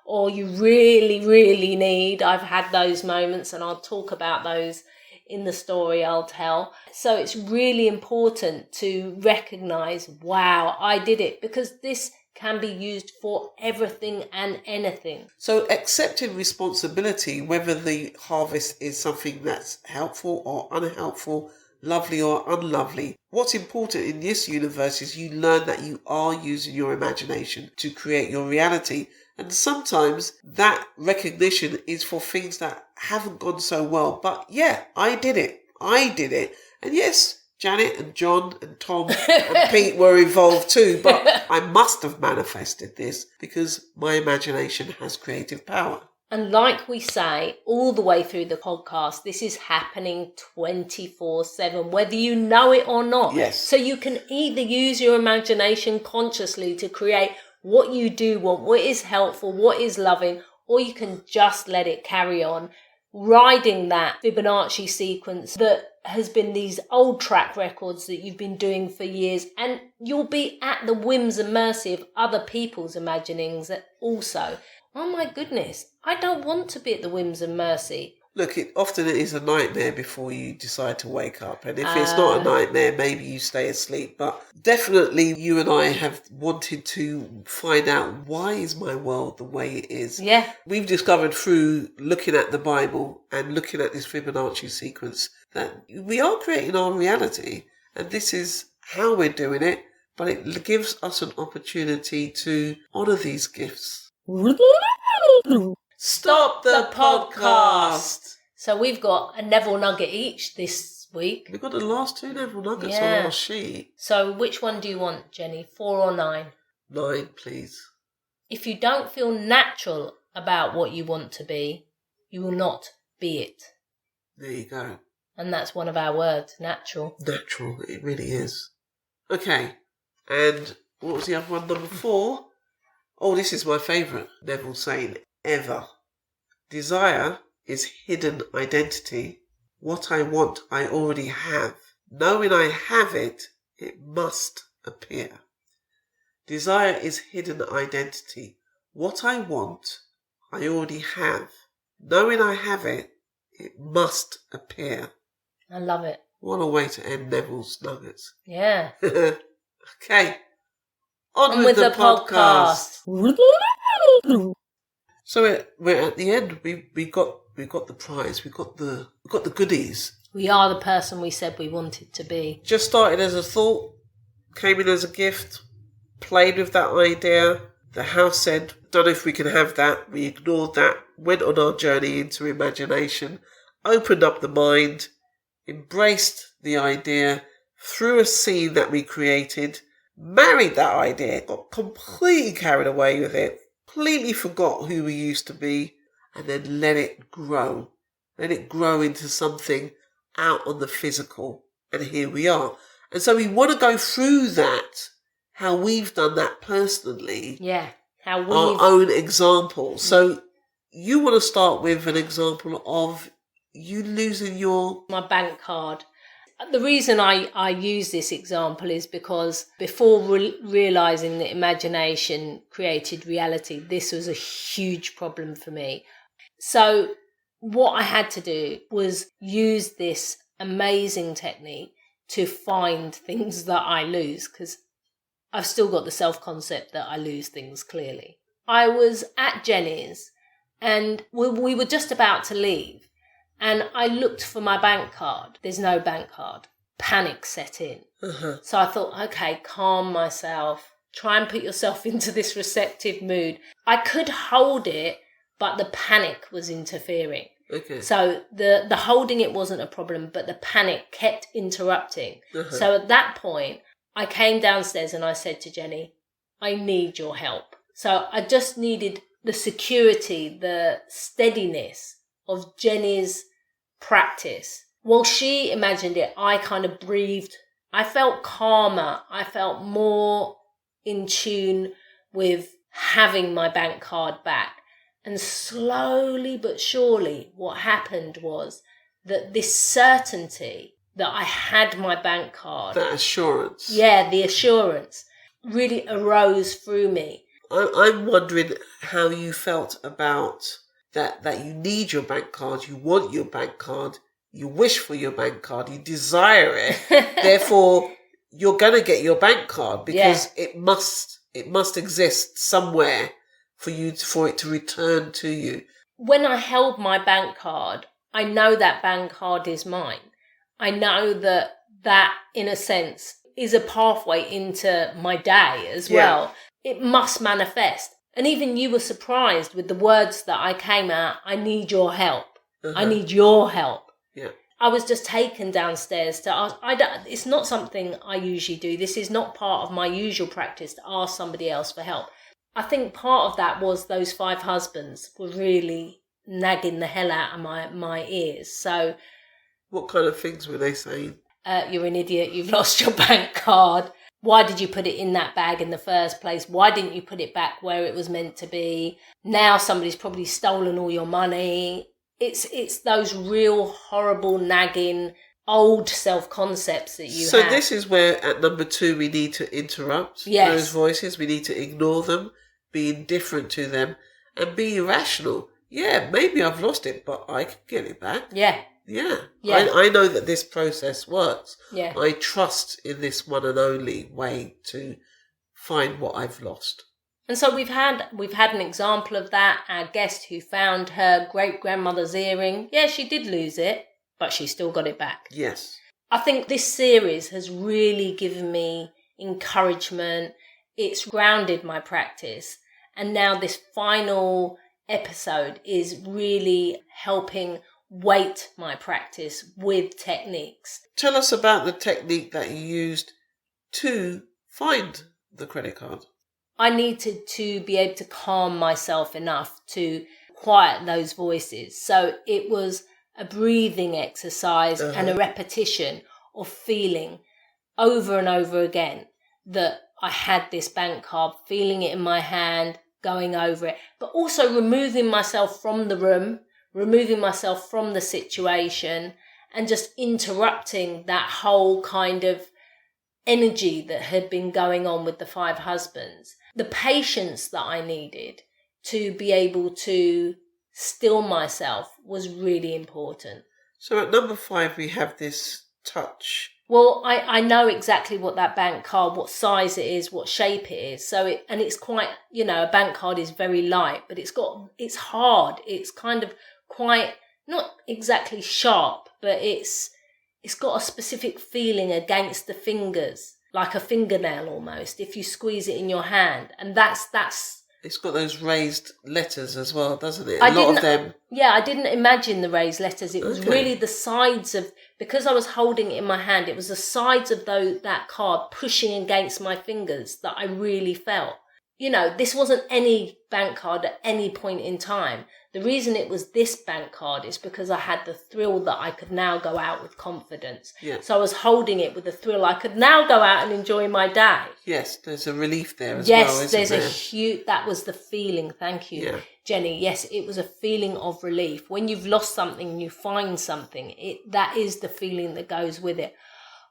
or you really, really need. I've had those moments, and I'll talk about those in the story I'll tell. So it's really important to recognise, wow, I did it, because this can be used for everything and anything. So accepting responsibility, whether the harvest is something that's helpful or unhelpful, lovely or unlovely. What's important in this universe is you learn that you are using your imagination to create your reality. And sometimes that recognition is for things that haven't gone so well. But yeah, I did it. And yes, Janet and John and Tom and Pete were involved too, but I must have manifested this because my imagination has creative power. And like we say all the way through the podcast, this is happening 24/7, whether you know it or not. Yes. So you can either use your imagination consciously to create what you do want, what is helpful, what is loving, or you can just let it carry on, riding that Fibonacci sequence that has been these old track records that you've been doing for years, and you'll be at the whims and mercy of other people's imaginings also. Oh my goodness, I don't want to be at the whims and mercy. Look, often it is a nightmare before you decide to wake up. And if it's not a nightmare, maybe you stay asleep. But definitely you and I have wanted to find out, why is my world the way it is? Yeah. We've discovered through looking at the Bible and looking at this Fibonacci sequence that we are creating our reality. And this is how we're doing it. But it gives us an opportunity to honour these gifts. Stop the podcast! So we've got a Neville Nugget each this week. We've got the last two Neville Nuggets on our sheet. So which one do you want, Jenny? 4 or 9? 9, please. If you don't feel natural about what you want to be, you will not be it. There you go. And that's one of our words, natural. Natural, it really is. Okay, and what was the other one, number 4? Oh, this is my favourite Neville saying ever. Desire is hidden identity. What I want, I already have. Knowing I have it, it must appear. Desire is hidden identity. What I want, I already have. Knowing I have it, it must appear. I love it. What a way to end Neville's Nuggets. Yeah. Okay. On with the podcast. So we're at the end. We got the prize. We got the goodies. We are the person we said we wanted to be. Just started as a thought, came in as a gift, played with that idea. The house said, "Don't know if we can have that." We ignored that. Went on our journey into imagination, opened up the mind, embraced the idea, through a scene that we created, married that idea, got completely carried away with it, completely forgot who we used to be, and then let it grow. Let it grow into something out on the physical. And here we are. And so we want to go through that, how we've done that personally. Yeah. How we've... Our own example. So you want to start with an example of you losing my bank card. The reason I use this example is because before realising that imagination created reality, this was a huge problem for me. So what I had to do was use this amazing technique to find things that I lose, because I've still got the self-concept that I lose things clearly. I was at Jenny's and we were just about to leave. And I looked for my bank card. There's no bank card. Panic set in. So I thought, okay, calm myself. Try and put yourself into this receptive mood. I could hold it but the panic was interfering. Okay. So the holding it wasn't a problem, but the panic kept interrupting. So at that point, I came downstairs and I said to Jenny, I need your help. So I just needed the security, the steadiness of Jenny's practice. While she imagined it, I kind of breathed. I felt calmer. I felt more in tune with having my bank card back. And slowly but surely, what happened was that this certainty that I had my bank card. That assurance. Yeah, the assurance really arose through me. I'm wondering how you felt about that you need your bank card, you want your bank card, you wish for your bank card, you desire it. Therefore, you're going to get your bank card because it must exist somewhere for it to return to you. When I held my bank card, I know that bank card is mine. I know that in a sense is a pathway into my day as well. It must manifest. And even you were surprised with the words that I came out, I need your help. I need your help. Yeah. I was just taken downstairs to ask. It's not something I usually do. This is not part of my usual practice to ask somebody else for help. I think part of that was those 5 husbands were really nagging the hell out of my ears. So, what kind of things were they saying? You're an idiot. You've lost your bank card. Why did you put it in that bag in the first place? Why didn't you put it back where it was meant to be? Now somebody's probably stolen all your money. It's those real horrible, nagging, old self-concepts that you have. So this is where at number 2 we need to interrupt those voices. We need to ignore them, be indifferent to them, and be irrational. Yeah, maybe I've lost it, but I can get it back. Yeah. I know that this process works. Yeah. I trust in this one and only way to find what I've lost. And so we've had an example of that. Our guest who found her great-grandmother's earring. Yeah, she did lose it, but she still got it back. Yes. I think this series has really given me encouragement. It's grounded my practice. And now this final episode is really helping weight my practice with techniques. Tell us about the technique that you used to find the credit card. I needed to be able to calm myself enough to quiet those voices. So it was a breathing exercise and a repetition of feeling over and over again that I had this bank card, feeling it in my hand, going over it, but also removing myself from the room, removing myself from the situation, and just interrupting that whole kind of energy that had been going on with the 5 husbands. The patience that I needed to be able to still myself was really important. So at number 5 we have this touch. Well, I know exactly what that bank card, what size it is, what shape it is. So it's quite, a bank card is very light, but it's hard. It's kind of quite, not exactly sharp, but it's got a specific feeling against the fingers, like a fingernail almost, if you squeeze it in your hand. And that's it's got those raised letters as well, doesn't it? A lot of them. Yeah, I didn't imagine the raised letters. It was really the sides of, because I was holding it in my hand, it was the sides of that card pushing against my fingers that I really felt. This wasn't any bank card at any point in time. The reason it was this bank card is because I had the thrill that I could now go out with confidence. Yeah. So I was holding it with the thrill. I could now go out and enjoy my day. Yes, there's a relief there as well, isn't there? Yes, there's a huge, that was the feeling. Thank you, Jenny. Yes, it was a feeling of relief. When you've lost something and you find something, that is the feeling that goes with it.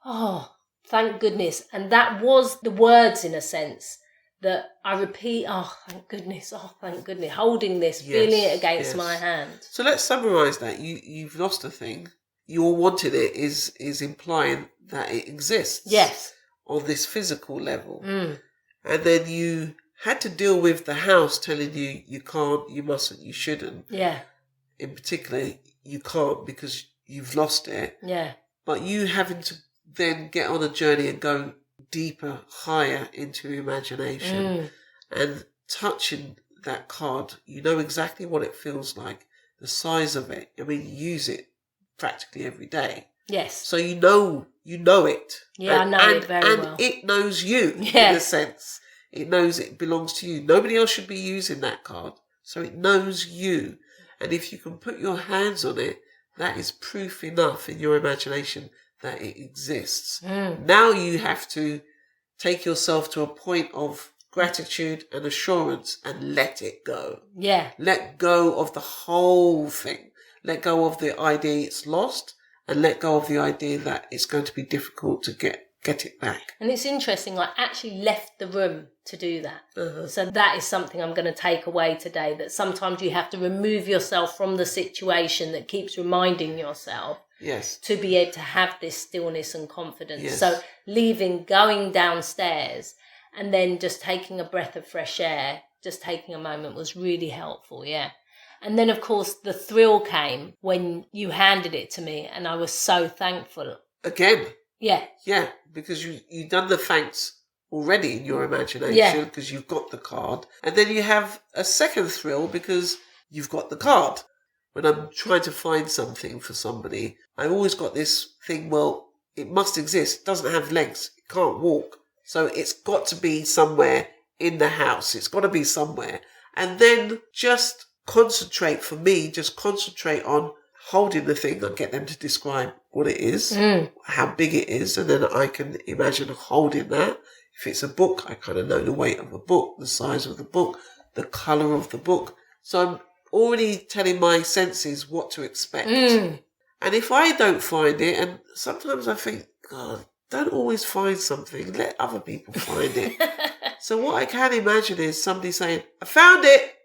Oh, thank goodness. And that was the words, in a sense, that I repeat, oh, thank goodness, holding this, feeling it against my hand. So let's summarise that. You've lost a thing. Your wanted it is implying that it exists. Yes. On this physical level. Mm. And then you had to deal with the house telling you you can't, you mustn't, you shouldn't. Yeah. In particular, you can't because you've lost it. Yeah. But you having to then get on a journey and go deeper, higher into imagination and touching that card, you know exactly what it feels like, the size of it. I mean, you use it practically every day. Yes. So you know it. Yeah, I know it very well. And it knows you, Yes. in a sense. It knows it belongs to you. Nobody else should be using that card. So it knows you. And if you can put your hands on it, that is proof enough in your imagination that it exists. Now you have to take yourself to a point of gratitude and assurance and let it go. Yeah. Let go of the whole thing. Let go of the idea it's lost, and let go of the idea that it's going to be difficult to get it back. And it's interesting, I actually left the room to do that. So that is something I'm going to take away today, that sometimes you have to remove yourself from the situation that keeps reminding yourself. Yes. To be able to have this stillness and confidence. Yes. So leaving, going downstairs, and then just taking a breath of fresh air, just taking a moment was really helpful, yeah. And then, of course, the thrill came when you handed it to me, and I was so thankful. Again? Yeah. Yeah, because you've done the thanks already in your imagination, because you've got the card. And then you have a second thrill because you've got the card. When I'm trying to find something for somebody, I've always got this thing, well, it must exist. It doesn't have legs. It can't walk. So it's got to be somewhere in the house. It's got to be somewhere. And then just concentrate on holding the thing and get them to describe what it is, how big it is, and then I can imagine holding that. If it's a book, I kind of know the weight of a book, the size of the book, the colour of the book. So I'm already telling my senses what to expect. And if I don't find it, and sometimes I think, God, don't always find something, let other people find it. So what I can imagine is somebody saying, I found it.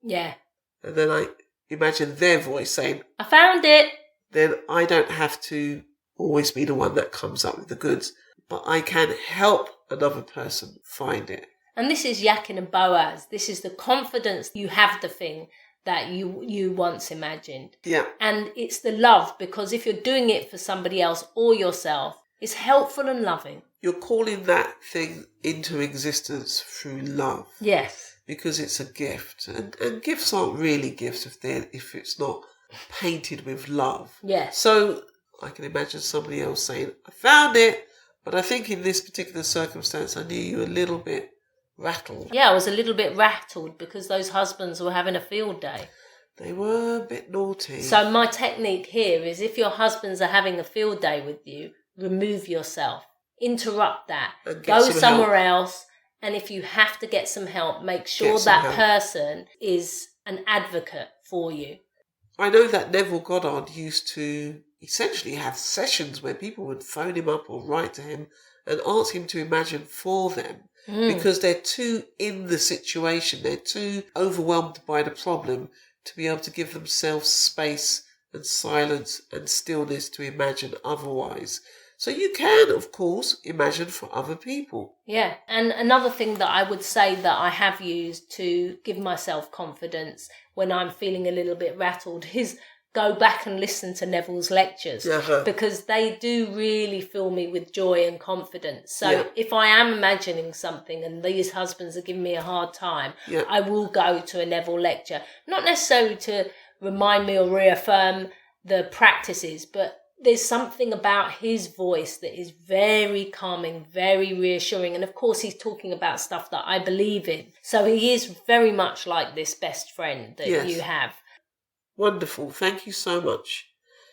Yeah. And then I imagine their voice saying, I found it. Then I don't have to always be the one that comes up with the goods, but I can help another person find it. And this is Yakin and Boaz. This is the confidence you have the thing that you once imagined. Yeah. And it's the love, because if you're doing it for somebody else or yourself, it's helpful and loving. You're calling that thing into existence through love. Yes. Because it's a gift. And gifts aren't really gifts if it's not painted with love. Yes. So I can imagine somebody else saying, I found it, but I think in this particular circumstance I knew you a little bit rattled. Yeah, I was a little bit rattled because those husbands were having a field day. They were a bit naughty. So my technique here is, if your husbands are having a field day with you, remove yourself. Interrupt that. Go somewhere else. And if you have to get some help, make sure that person is an advocate for you. I know that Neville Goddard used to essentially have sessions where people would phone him up or write to him and ask him to imagine for them, because they're too in the situation, they're too overwhelmed by the problem to be able to give themselves space and silence and stillness to imagine otherwise. So you can, of course, imagine for other people. Yeah. And another thing that I would say that I have used to give myself confidence when I'm feeling a little bit rattled is go back and listen to Neville's lectures, because they do really fill me with joy and confidence. So if I am imagining something and these husbands are giving me a hard time, I will go to a Neville lecture, not necessarily to remind me or reaffirm the practices, but there's something about his voice that is very calming, very reassuring. And of course, he's talking about stuff that I believe in. So he is very much like this best friend that you have. Wonderful. Thank you so much.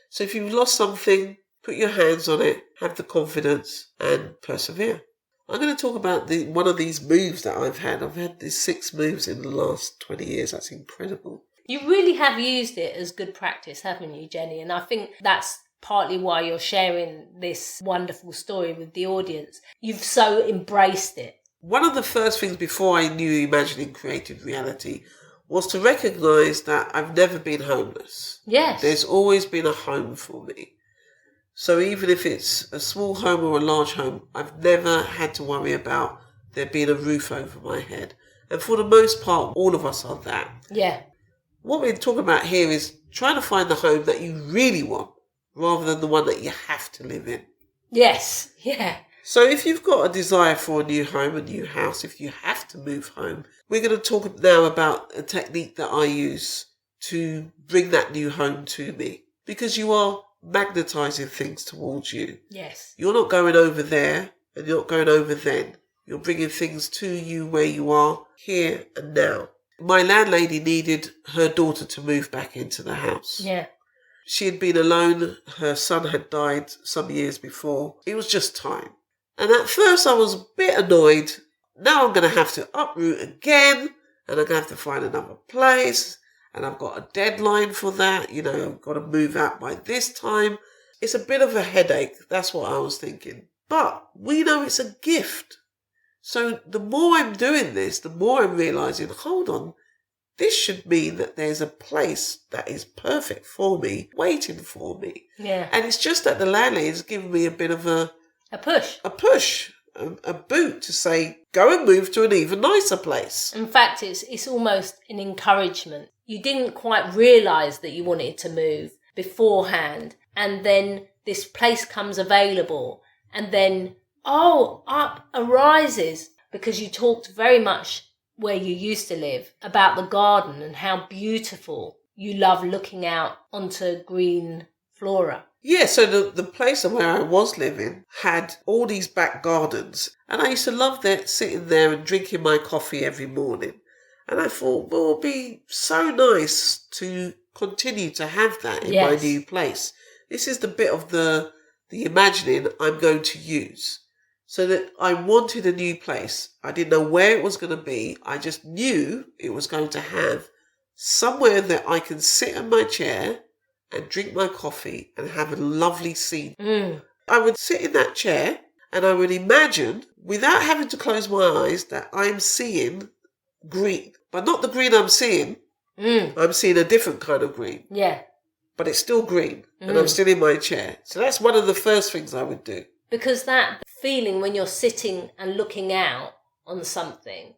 So if you've lost something, put your hands on it, have the confidence and persevere. I'm going to talk about one of these moves that I've had. I've had these 6 moves in the last 20 years. That's incredible. You really have used it as good practice, haven't you, Jenny? And I think that's partly why you're sharing this wonderful story with the audience. You've so embraced it. One of the first things before I knew imagining created reality was to recognise that I've never been homeless. Yes. There's always been a home for me. So even if it's a small home or a large home, I've never had to worry about there being a roof over my head. And for the most part, all of us are that. Yeah. What we're talking about here is trying to find the home that you really want, rather than the one that you have to live in. Yes, yeah. So if you've got a desire for a new home, a new house, if you have to move home, we're going to talk now about a technique that I use to bring that new home to me. Because you are magnetizing things towards you. Yes. You're not going over there and you're not going over then. You're bringing things to you where you are, here and now. My landlady needed her daughter to move back into the house. Yeah. She had been alone. Her son had died some years before. It was just time. And at first I was a bit annoyed. Now I'm going to have to uproot again and I'm going to have to find another place. And I've got a deadline for that. I've got to move out by this time. It's a bit of a headache. That's what I was thinking. But we know it's a gift. So the more I'm doing this, the more I'm realising, hold on, this should mean that there's a place that is perfect for me, waiting for me. Yeah. And it's just that the landlady has given me a bit of a push, a boot to say, go and move to an even nicer place. In fact, it's almost an encouragement. You didn't quite realise that you wanted to move beforehand, and then this place comes available, and then, up arises, because you talked very much where you used to live about the garden and how beautiful you love looking out onto green flora. Yeah, so the place where I was living had all these back gardens, and I used to love sitting there and drinking my coffee every morning. And I thought, well, it would be so nice to continue to have that in my new place. This is the bit of the imagining I'm going to use. So that I wanted a new place. I didn't know where it was going to be. I just knew it was going to have somewhere that I can sit in my chair and drink my coffee and have a lovely scene. I would sit in that chair and I would imagine, without having to close my eyes, that I'm seeing green. But not the green I'm seeing. I'm seeing a different kind of green. Yeah. But it's still green. And I'm still in my chair. So that's one of the first things I would do. Because that feeling when you're sitting and looking out on something,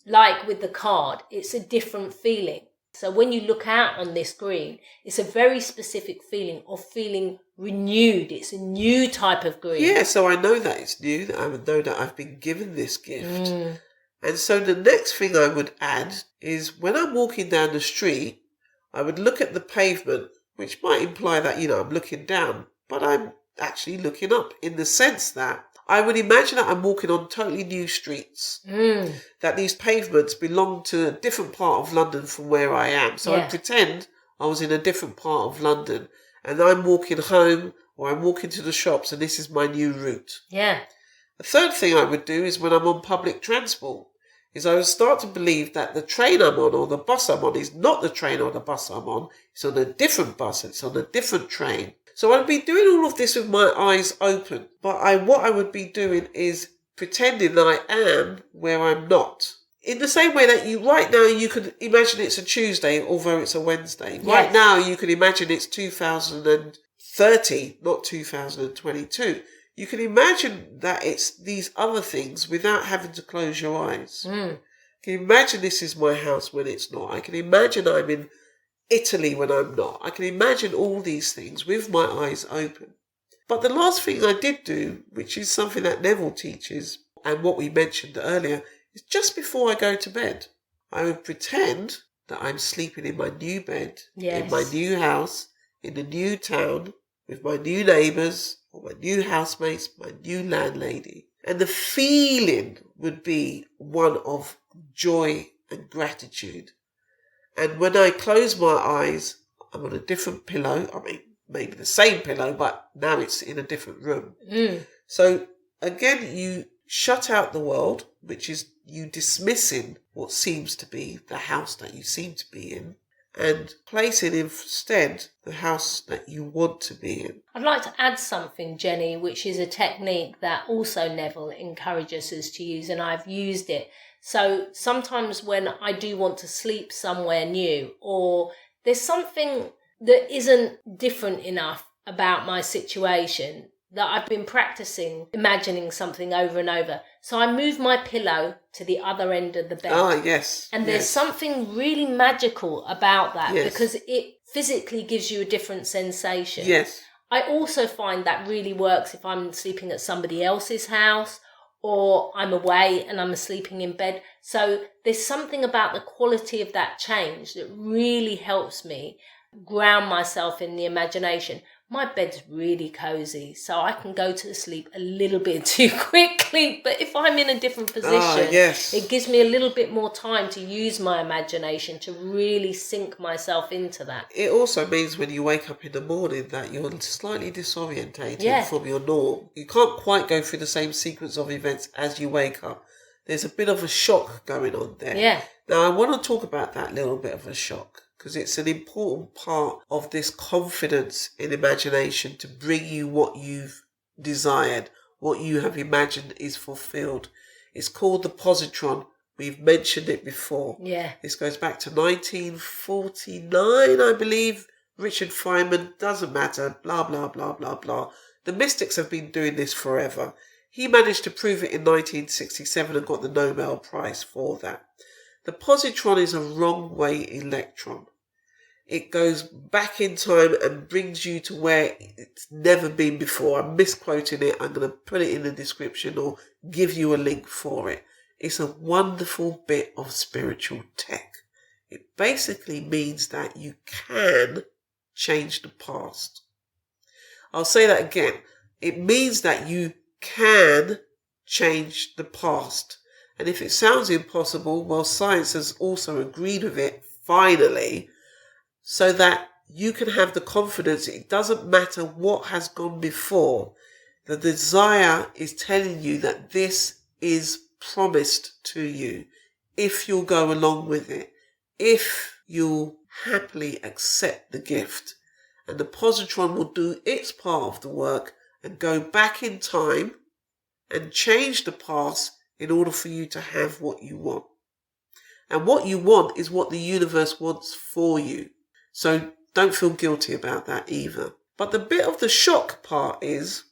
like with the card, it's a different feeling. So when you look out on this green, it's a very specific feeling of feeling renewed. It's a new type of green. Yeah, so I know that it's new. I would know that I've been given this gift. And so the next thing I would add is when I'm walking down the street, I would look at the pavement, which might imply that, I'm looking down, but I'm actually looking up, in the sense that I would imagine that I'm walking on totally new streets, that these pavements belong to a different part of London from where I am. So I pretend I was in a different part of London and I'm walking home or I'm walking to the shops and this is my new route. Yeah. The third thing I would do is when I'm on public transport, is I would start to believe that the train I'm on or the bus I'm on is not the train or the bus I'm on. It's on a different bus, it's on a different train. So I'd be doing all of this with my eyes open. But what I would be doing is pretending that I am where I'm not. In the same way that right now you could imagine it's a Tuesday, although it's a Wednesday. Yes. Right now you could imagine it's 2030, not 2022. You can imagine that it's these other things without having to close your eyes. I can imagine this is my house when it's not. I can imagine I'm in Italy when I'm not. I can imagine all these things with my eyes open. But the last thing I did do, which is something that Neville teaches, and what we mentioned earlier, is just before I go to bed, I would pretend that I'm sleeping in my new bed, in my new house, in the new town, with my new neighbours, or my new housemates, my new landlady. And the feeling would be one of joy and gratitude. And when I close my eyes, I'm on a different pillow. I mean, maybe the same pillow, but now it's in a different room. So again, you shut out the world, which is you dismissing what seems to be the house that you seem to be in, and placing instead the house that you want to be in. I'd like to add something, Jenny, which is a technique that also Neville encourages us to use, and I've used it. So sometimes when I do want to sleep somewhere new, or there's something that isn't different enough about my situation, that I've been practicing imagining something over and over. So I move my pillow to the other end of the bed. Ah, yes. And there's something really magical about that, Yes. because it physically gives you a different sensation. Yes. I also find that really works if I'm sleeping at somebody else's house or I'm away and I'm sleeping in bed. So there's something about the quality of that change that really helps me ground myself in the imagination. My bed's really cozy, so I can go to sleep a little bit too quickly. But if I'm in a different position, yes. it gives me a little bit more time to use my imagination to really sink myself into that. It also means when you wake up in the morning that you're slightly disorientated from your norm. You can't quite go through the same sequence of events as you wake up. There's a bit of a shock going on there. Yeah. Now, I want to talk about that little bit of a shock, because it's an important part of this confidence in imagination to bring you what you've desired, what you have imagined is fulfilled. It's called the positron. We've mentioned it before. Yeah. This goes back to 1949, I believe. Richard Feynman, doesn't matter, blah, blah, blah, blah, blah. The mystics have been doing this forever. He managed to prove it in 1967 and got the Nobel Prize for that. The positron is a wrong-way electron. It goes back in time and brings you to where it's never been before. I'm misquoting it. I'm going to put it in the description or give you a link for it. It's a wonderful bit of spiritual tech. It basically means that you can change the past. I'll say that again. It means that you can change the past. And if it sounds impossible, well, science has also agreed with it, finally, so that you can have the confidence. It doesn't matter what has gone before. The desire is telling you that this is promised to you if you'll go along with it, if you'll happily accept the gift. And the positron will do its part of the work and go back in time and change the past in order for you to have what you want. And what you want is what the universe wants for you. So don't feel guilty about that either. But the bit of the shock part is,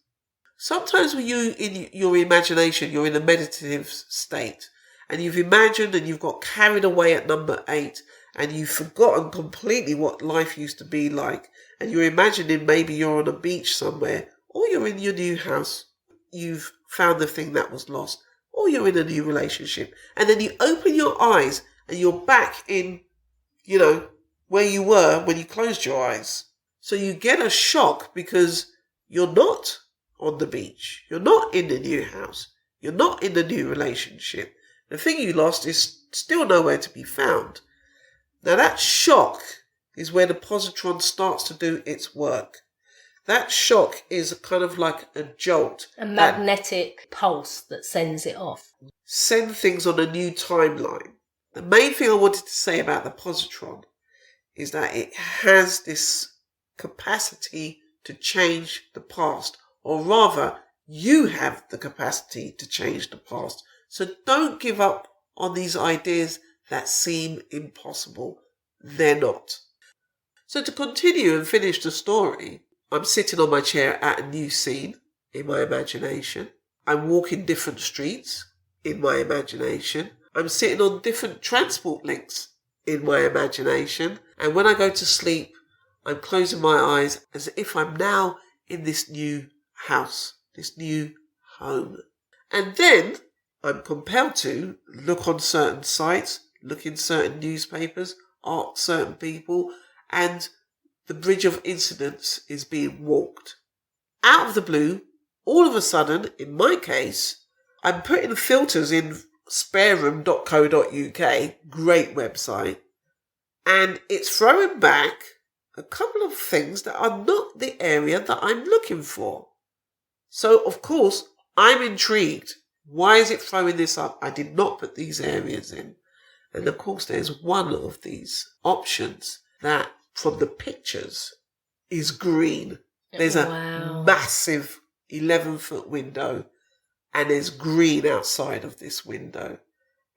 sometimes when you, in your imagination, you're in a meditative state, and you've imagined and you've got carried away at number 8, and you've forgotten completely what life used to be like, and you're imagining maybe you're on a beach somewhere, or you're in your new house, you've found the thing that was lost, or you're in a new relationship, and then you open your eyes and you're back in, where you were when you closed your eyes. So you get a shock because you're not on the beach, you're not in the new house, you're not in the new relationship. The thing you lost is still nowhere to be found. Now that shock is where the positron starts to do its work. That shock is kind of like a jolt. A magnetic pulse that sends it off. Send things on a new timeline. The main thing I wanted to say about the positron is that it has this capacity to change the past. Or rather, you have the capacity to change the past. So don't give up on these ideas that seem impossible. They're not. So to continue and finish the story, I'm sitting on my chair at a new scene in my imagination. I'm walking different streets in my imagination. I'm sitting on different transport links in my imagination. And when I go to sleep, I'm closing my eyes as if I'm now in this new house, this new home. And then I'm compelled to look on certain sites, look in certain newspapers, ask certain people, and the bridge of incidents is being walked. Out of the blue, all of a sudden, in my case, I'm putting filters in spareroom.co.uk, great website, and it's throwing back a couple of things that are not the area that I'm looking for. So, of course, I'm intrigued. Why is it throwing this up? I did not put these areas in. And of course, there's one of these options that, from the pictures, is green. There's a massive 11-foot window, and there's green outside of this window.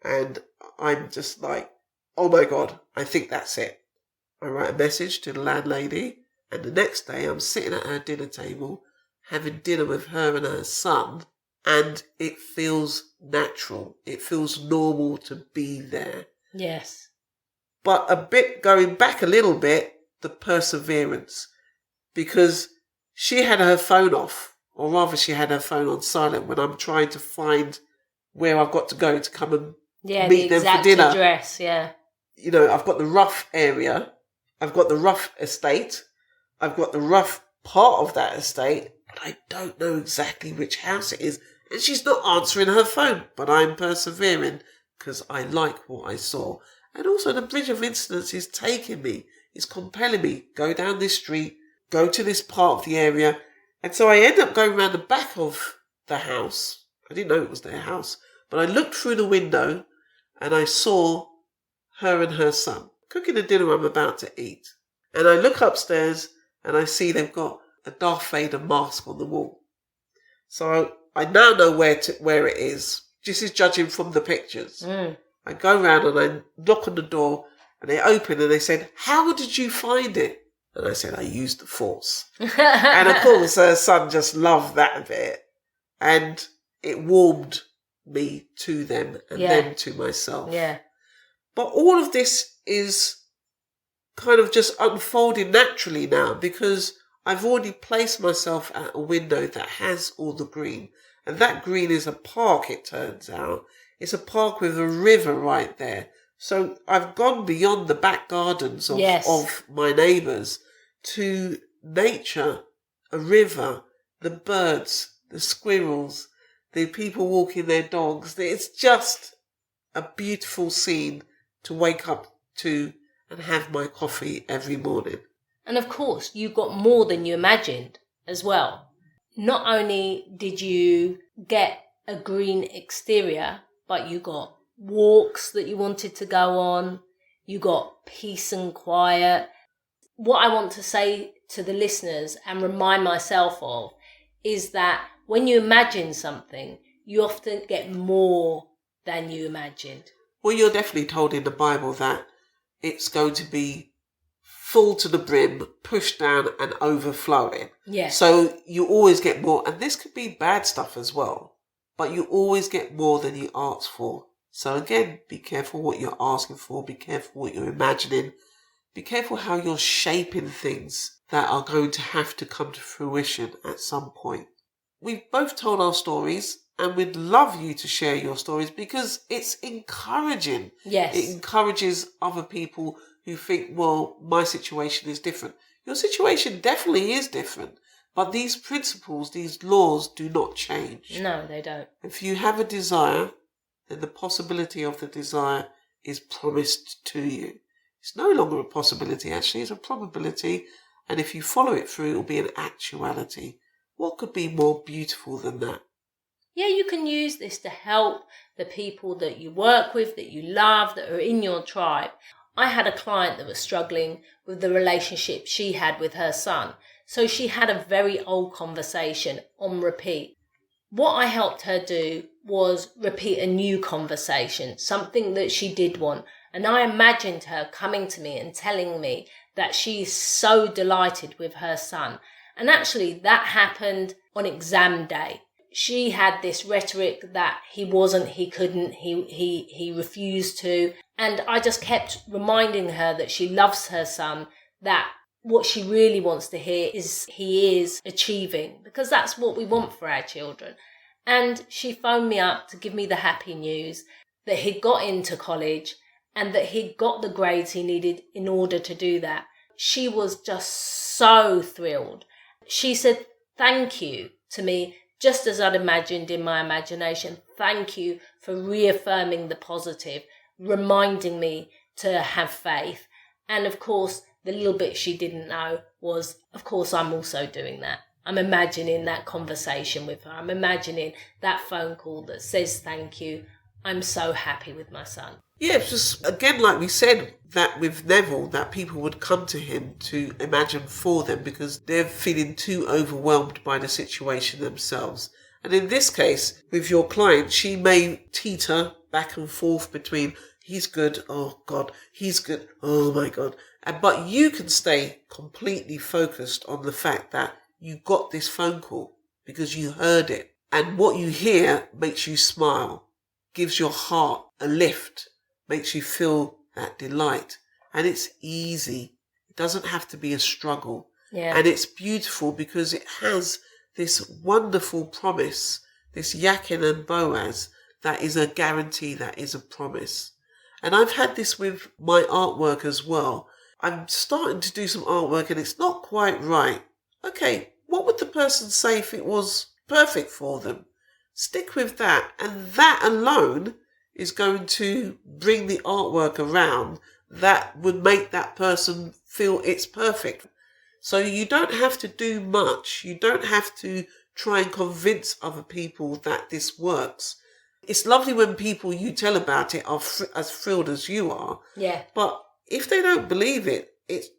And I'm just like, oh my God, I think that's it. I write a message to the landlady, and the next day I'm sitting at her dinner table, having dinner with her and her son, and it feels natural. It feels normal to be there. Yes. But going back a little bit, the perseverance. Because she had her phone off, or rather she had her phone on silent when I'm trying to find where I've got to go to come and meet them for dinner. Address, yeah. You know, I've got the rough area, I've got the rough estate, I've got the rough part of that estate, but I don't know exactly which house it is. And she's not answering her phone, but I'm persevering because I like what I saw. And also the bridge of incidents is taking me, it's compelling me, go down this street, go to this part of the area. And so I end up going around the back of the house. I didn't know it was their house, but I looked through the window and I saw her and her son cooking the dinner I'm about to eat. And I look upstairs and I see they've got a Darth Vader mask on the wall. So I now know where it is. This is judging from the pictures. Mm. I go round and I knock on the door and they open and they said, "How did you find it?" And I said, "I used the Force." And of course her son just loved that bit. And it warmed me to them and them to myself. Yeah. But all of this is kind of just unfolding naturally now because I've already placed myself at a window that has all the green. And that green is a park, it turns out. It's a park with a river right there. So I've gone beyond the back gardens of my neighbours to nature, a river, the birds, the squirrels, the people walking their dogs. It's just a beautiful scene to wake up to and have my coffee every morning. And of course, you got more than you imagined as well. Not only did you get a green exterior, but you got walks that you wanted to go on. You got peace and quiet. What I want to say to the listeners and remind myself of is that when you imagine something, you often get more than you imagined. Well, you're definitely told in the Bible that it's going to be full to the brim, pushed down and overflowing. Yeah. So you always get more. And this could be bad stuff as well. But you always get more than you ask for. So again, be careful what you're asking for. Be careful what you're imagining. Be careful how you're shaping things that are going to have to come to fruition at some point. We've both told our stories and we'd love you to share your stories because it's encouraging. Yes. It encourages other people who think, well, my situation is different. Your situation definitely is different. But these principles, these laws do not change. No, they don't. If you have a desire, then the possibility of the desire is promised to you. It's no longer a possibility, actually. It's a probability. And if you follow it through, it will be an actuality. What could be more beautiful than that? Yeah, you can use this to help the people that you work with, that you love, that are in your tribe. I had a client that was struggling with the relationship she had with her son. So she had a very old conversation on repeat. What I helped her do was repeat a new conversation, something that she did want. And I imagined her coming to me and telling me that she's so delighted with her son. And actually that happened on exam day. She had this rhetoric that he wasn't, he couldn't, he refused to. And I just kept reminding her that she loves her son, that what she really wants to hear is he is achieving, because that's what we want for our children. And she phoned me up to give me the happy news that he'd got into college and that he'd got the grades he needed in order to do that. She was just so thrilled. She said, "Thank you" to me, just as I'd imagined in my imagination. Thank you for reaffirming the positive, reminding me to have faith. And of course, the little bit she didn't know was, of course, I'm also doing that. I'm imagining that conversation with her. I'm imagining that phone call that says thank you. I'm so happy with my son. Yeah, it's just, again, like we said, that with Neville, that people would come to him to imagine for them because they're feeling too overwhelmed by the situation themselves. And in this case, with your client, she may teeter back and forth between, he's good, oh God, he's good, oh my God. But you can stay completely focused on the fact that you got this phone call because you heard it. And what you hear makes you smile, gives your heart a lift, makes you feel that delight. And it's easy. It doesn't have to be a struggle. Yeah. And it's beautiful because it has this wonderful promise, this Yakin and Boaz, that is a guarantee, that is a promise. And I've had this with my artwork as well. I'm starting to do some artwork and it's not quite right. Okay, what would the person say if it was perfect for them? Stick with that, and that alone is going to bring the artwork around that would make that person feel it's perfect. So you don't have to do much. You don't have to try and convince other people that this works. It's lovely when people you tell about it are as thrilled as you are. Yeah. But if they don't believe it,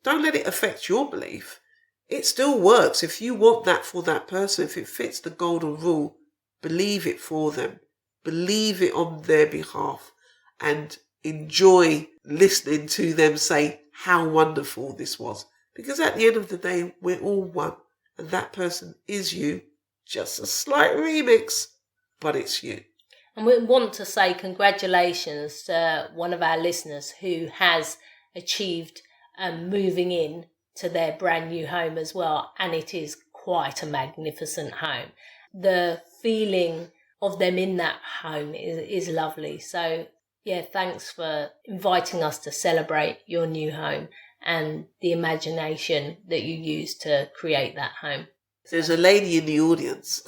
don't let it affect your belief. It still works. If you want that for that person, if it fits the golden rule, believe it for them. Believe it on their behalf and enjoy listening to them say how wonderful this was. Because at the end of the day, we're all one. And that person is you. Just a slight remix, but it's you. And we want to say congratulations to one of our listeners who has achieved moving in to their brand new home as well. And it is quite a magnificent home. The feeling of them in that home is lovely. So, yeah, thanks for inviting us to celebrate your new home and the imagination that you used to create that home. There's a lady in the audience.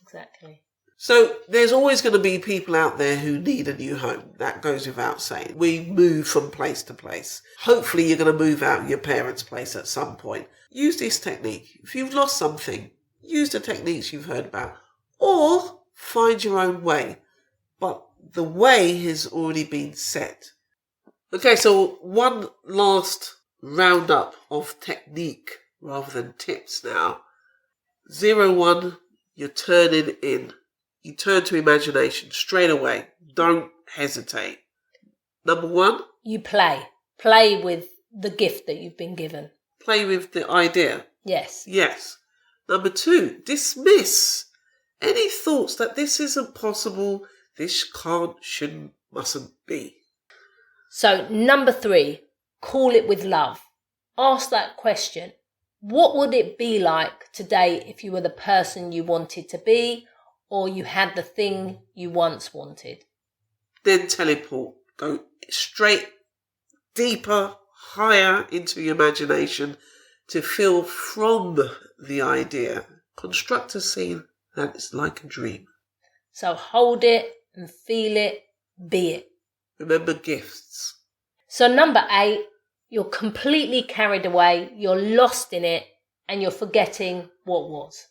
Exactly. So there's always going to be people out there who need a new home. That goes without saying. We move from place to place. Hopefully you're going to move out of your parents' place at some point. Use this technique. If you've lost something, use the techniques you've heard about. Or find your own way. But the way has already been set. Okay, so one last roundup of technique rather than tips now. 01, you're turning in. You turn to imagination straight away. Don't hesitate. Number 1. You play. Play with the gift that you've been given. Play with the idea. Yes. Yes. Number 2. Dismiss any thoughts that this isn't possible, this can't, shouldn't, mustn't be. So, number 3, call it with love. Ask that question. What would it be like today if you were the person you wanted to be, or you had the thing you once wanted? Then teleport. Go straight, deeper, higher into your imagination to feel from the idea. Construct a scene that is like a dream. So hold it and feel it, be it. Remember gifts. So number 8, you're completely carried away, you're lost in it, and you're forgetting what was.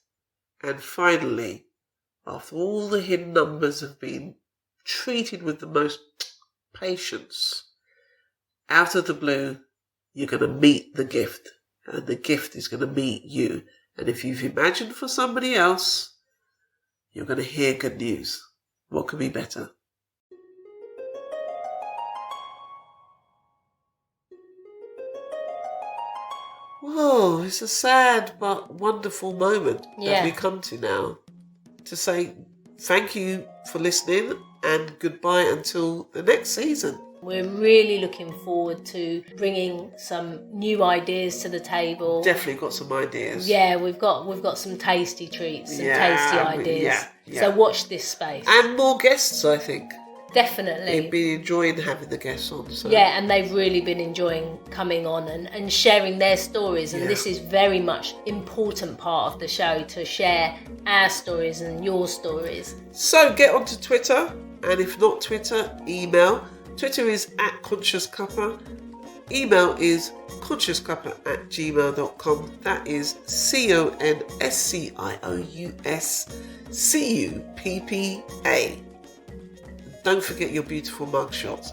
And finally, after all the hidden numbers have been treated with the most patience, out of the blue, you're going to meet the gift. And the gift is going to meet you. And if you've imagined for somebody else, you're going to hear good news. What could be better? Whoa, it's a sad but wonderful moment that we come to now. To say thank you for listening and goodbye until the next season. We're really looking forward to bringing some new ideas to the table. Definitely got some ideas. Yeah, we've got some tasty treats and tasty ideas. Yeah. So watch this space. And more guests, I think. Definitely. They've been enjoying having the guests on. So. Yeah, and they've really been enjoying coming on and sharing their stories. And this is very much important part of the show, to share our stories and your stories. So get onto Twitter, and if not Twitter, email. Twitter is @ConsciousCuppa. Email is consciouscuppa@gmail.com. That is ConsciousCuppa. Don't forget your beautiful mugshots.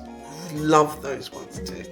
Love those ones too.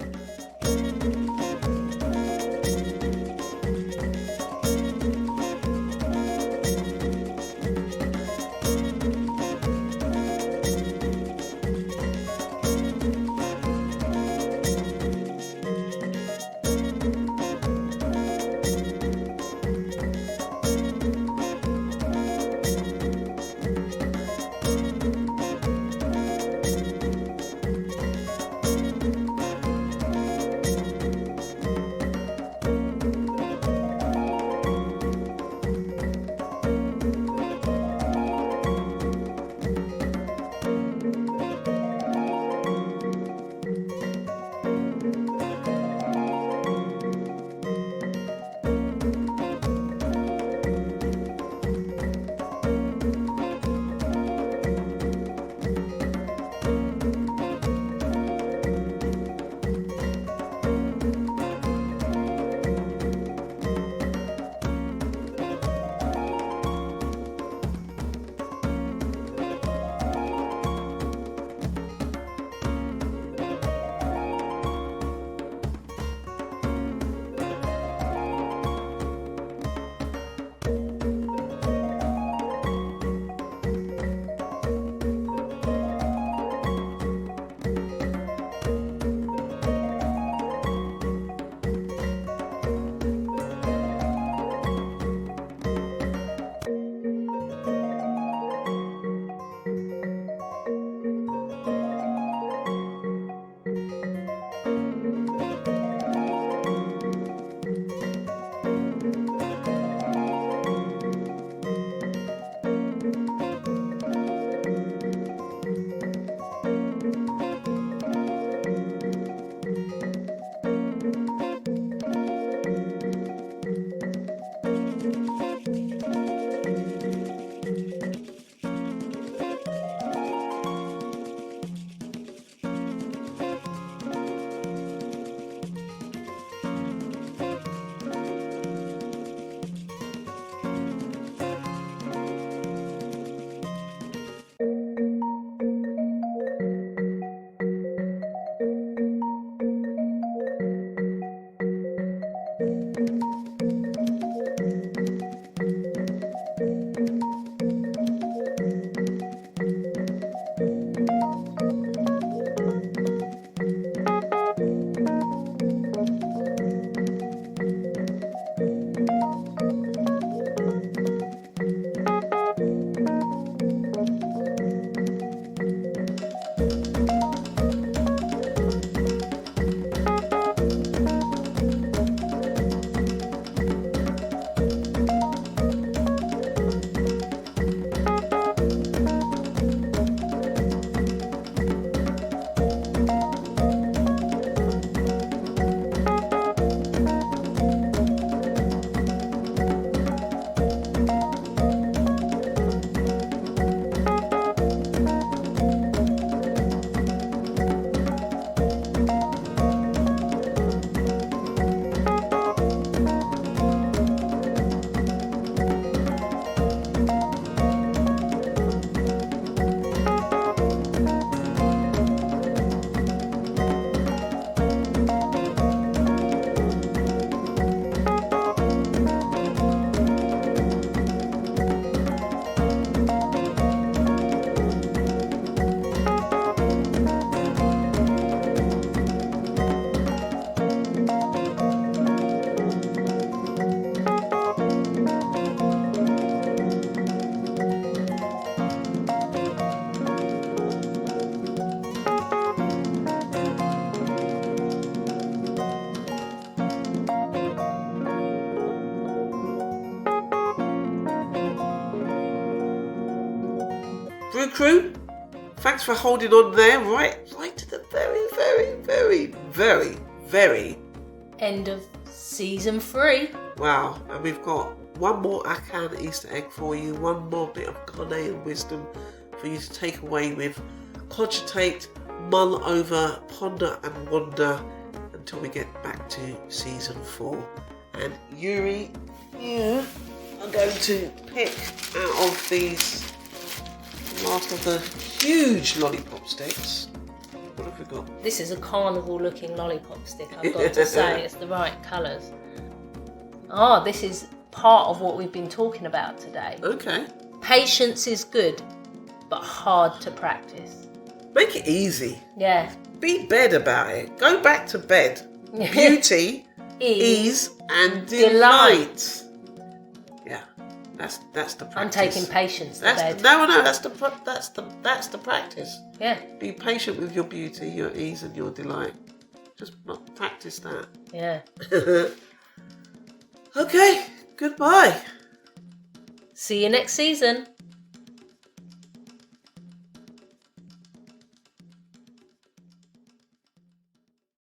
Brew Crew, thanks for holding on there right to the very end of season 3. Wow, and we've got one more Akan Easter egg for you, one more bit of Ghanaian wisdom for you to take away with, cogitate, mull over, ponder and wonder until we get back to season 4. And Eury, you are going to pick out of these last of the huge lollipop sticks. What have we got? This is a carnival looking lollipop stick, I've got to say. It's the right colours. This is part of what we've been talking about today. Okay. Patience is good, but hard to practice. Make it easy. Yeah. Be bed about it. Go back to bed. Beauty, ease and delight. Yeah, that's the practice. I'm taking patience to bed. No, that's the practice. Yeah. Be patient with your beauty, your ease and your delight. Just practice that. Yeah. Okay, goodbye. See you next season.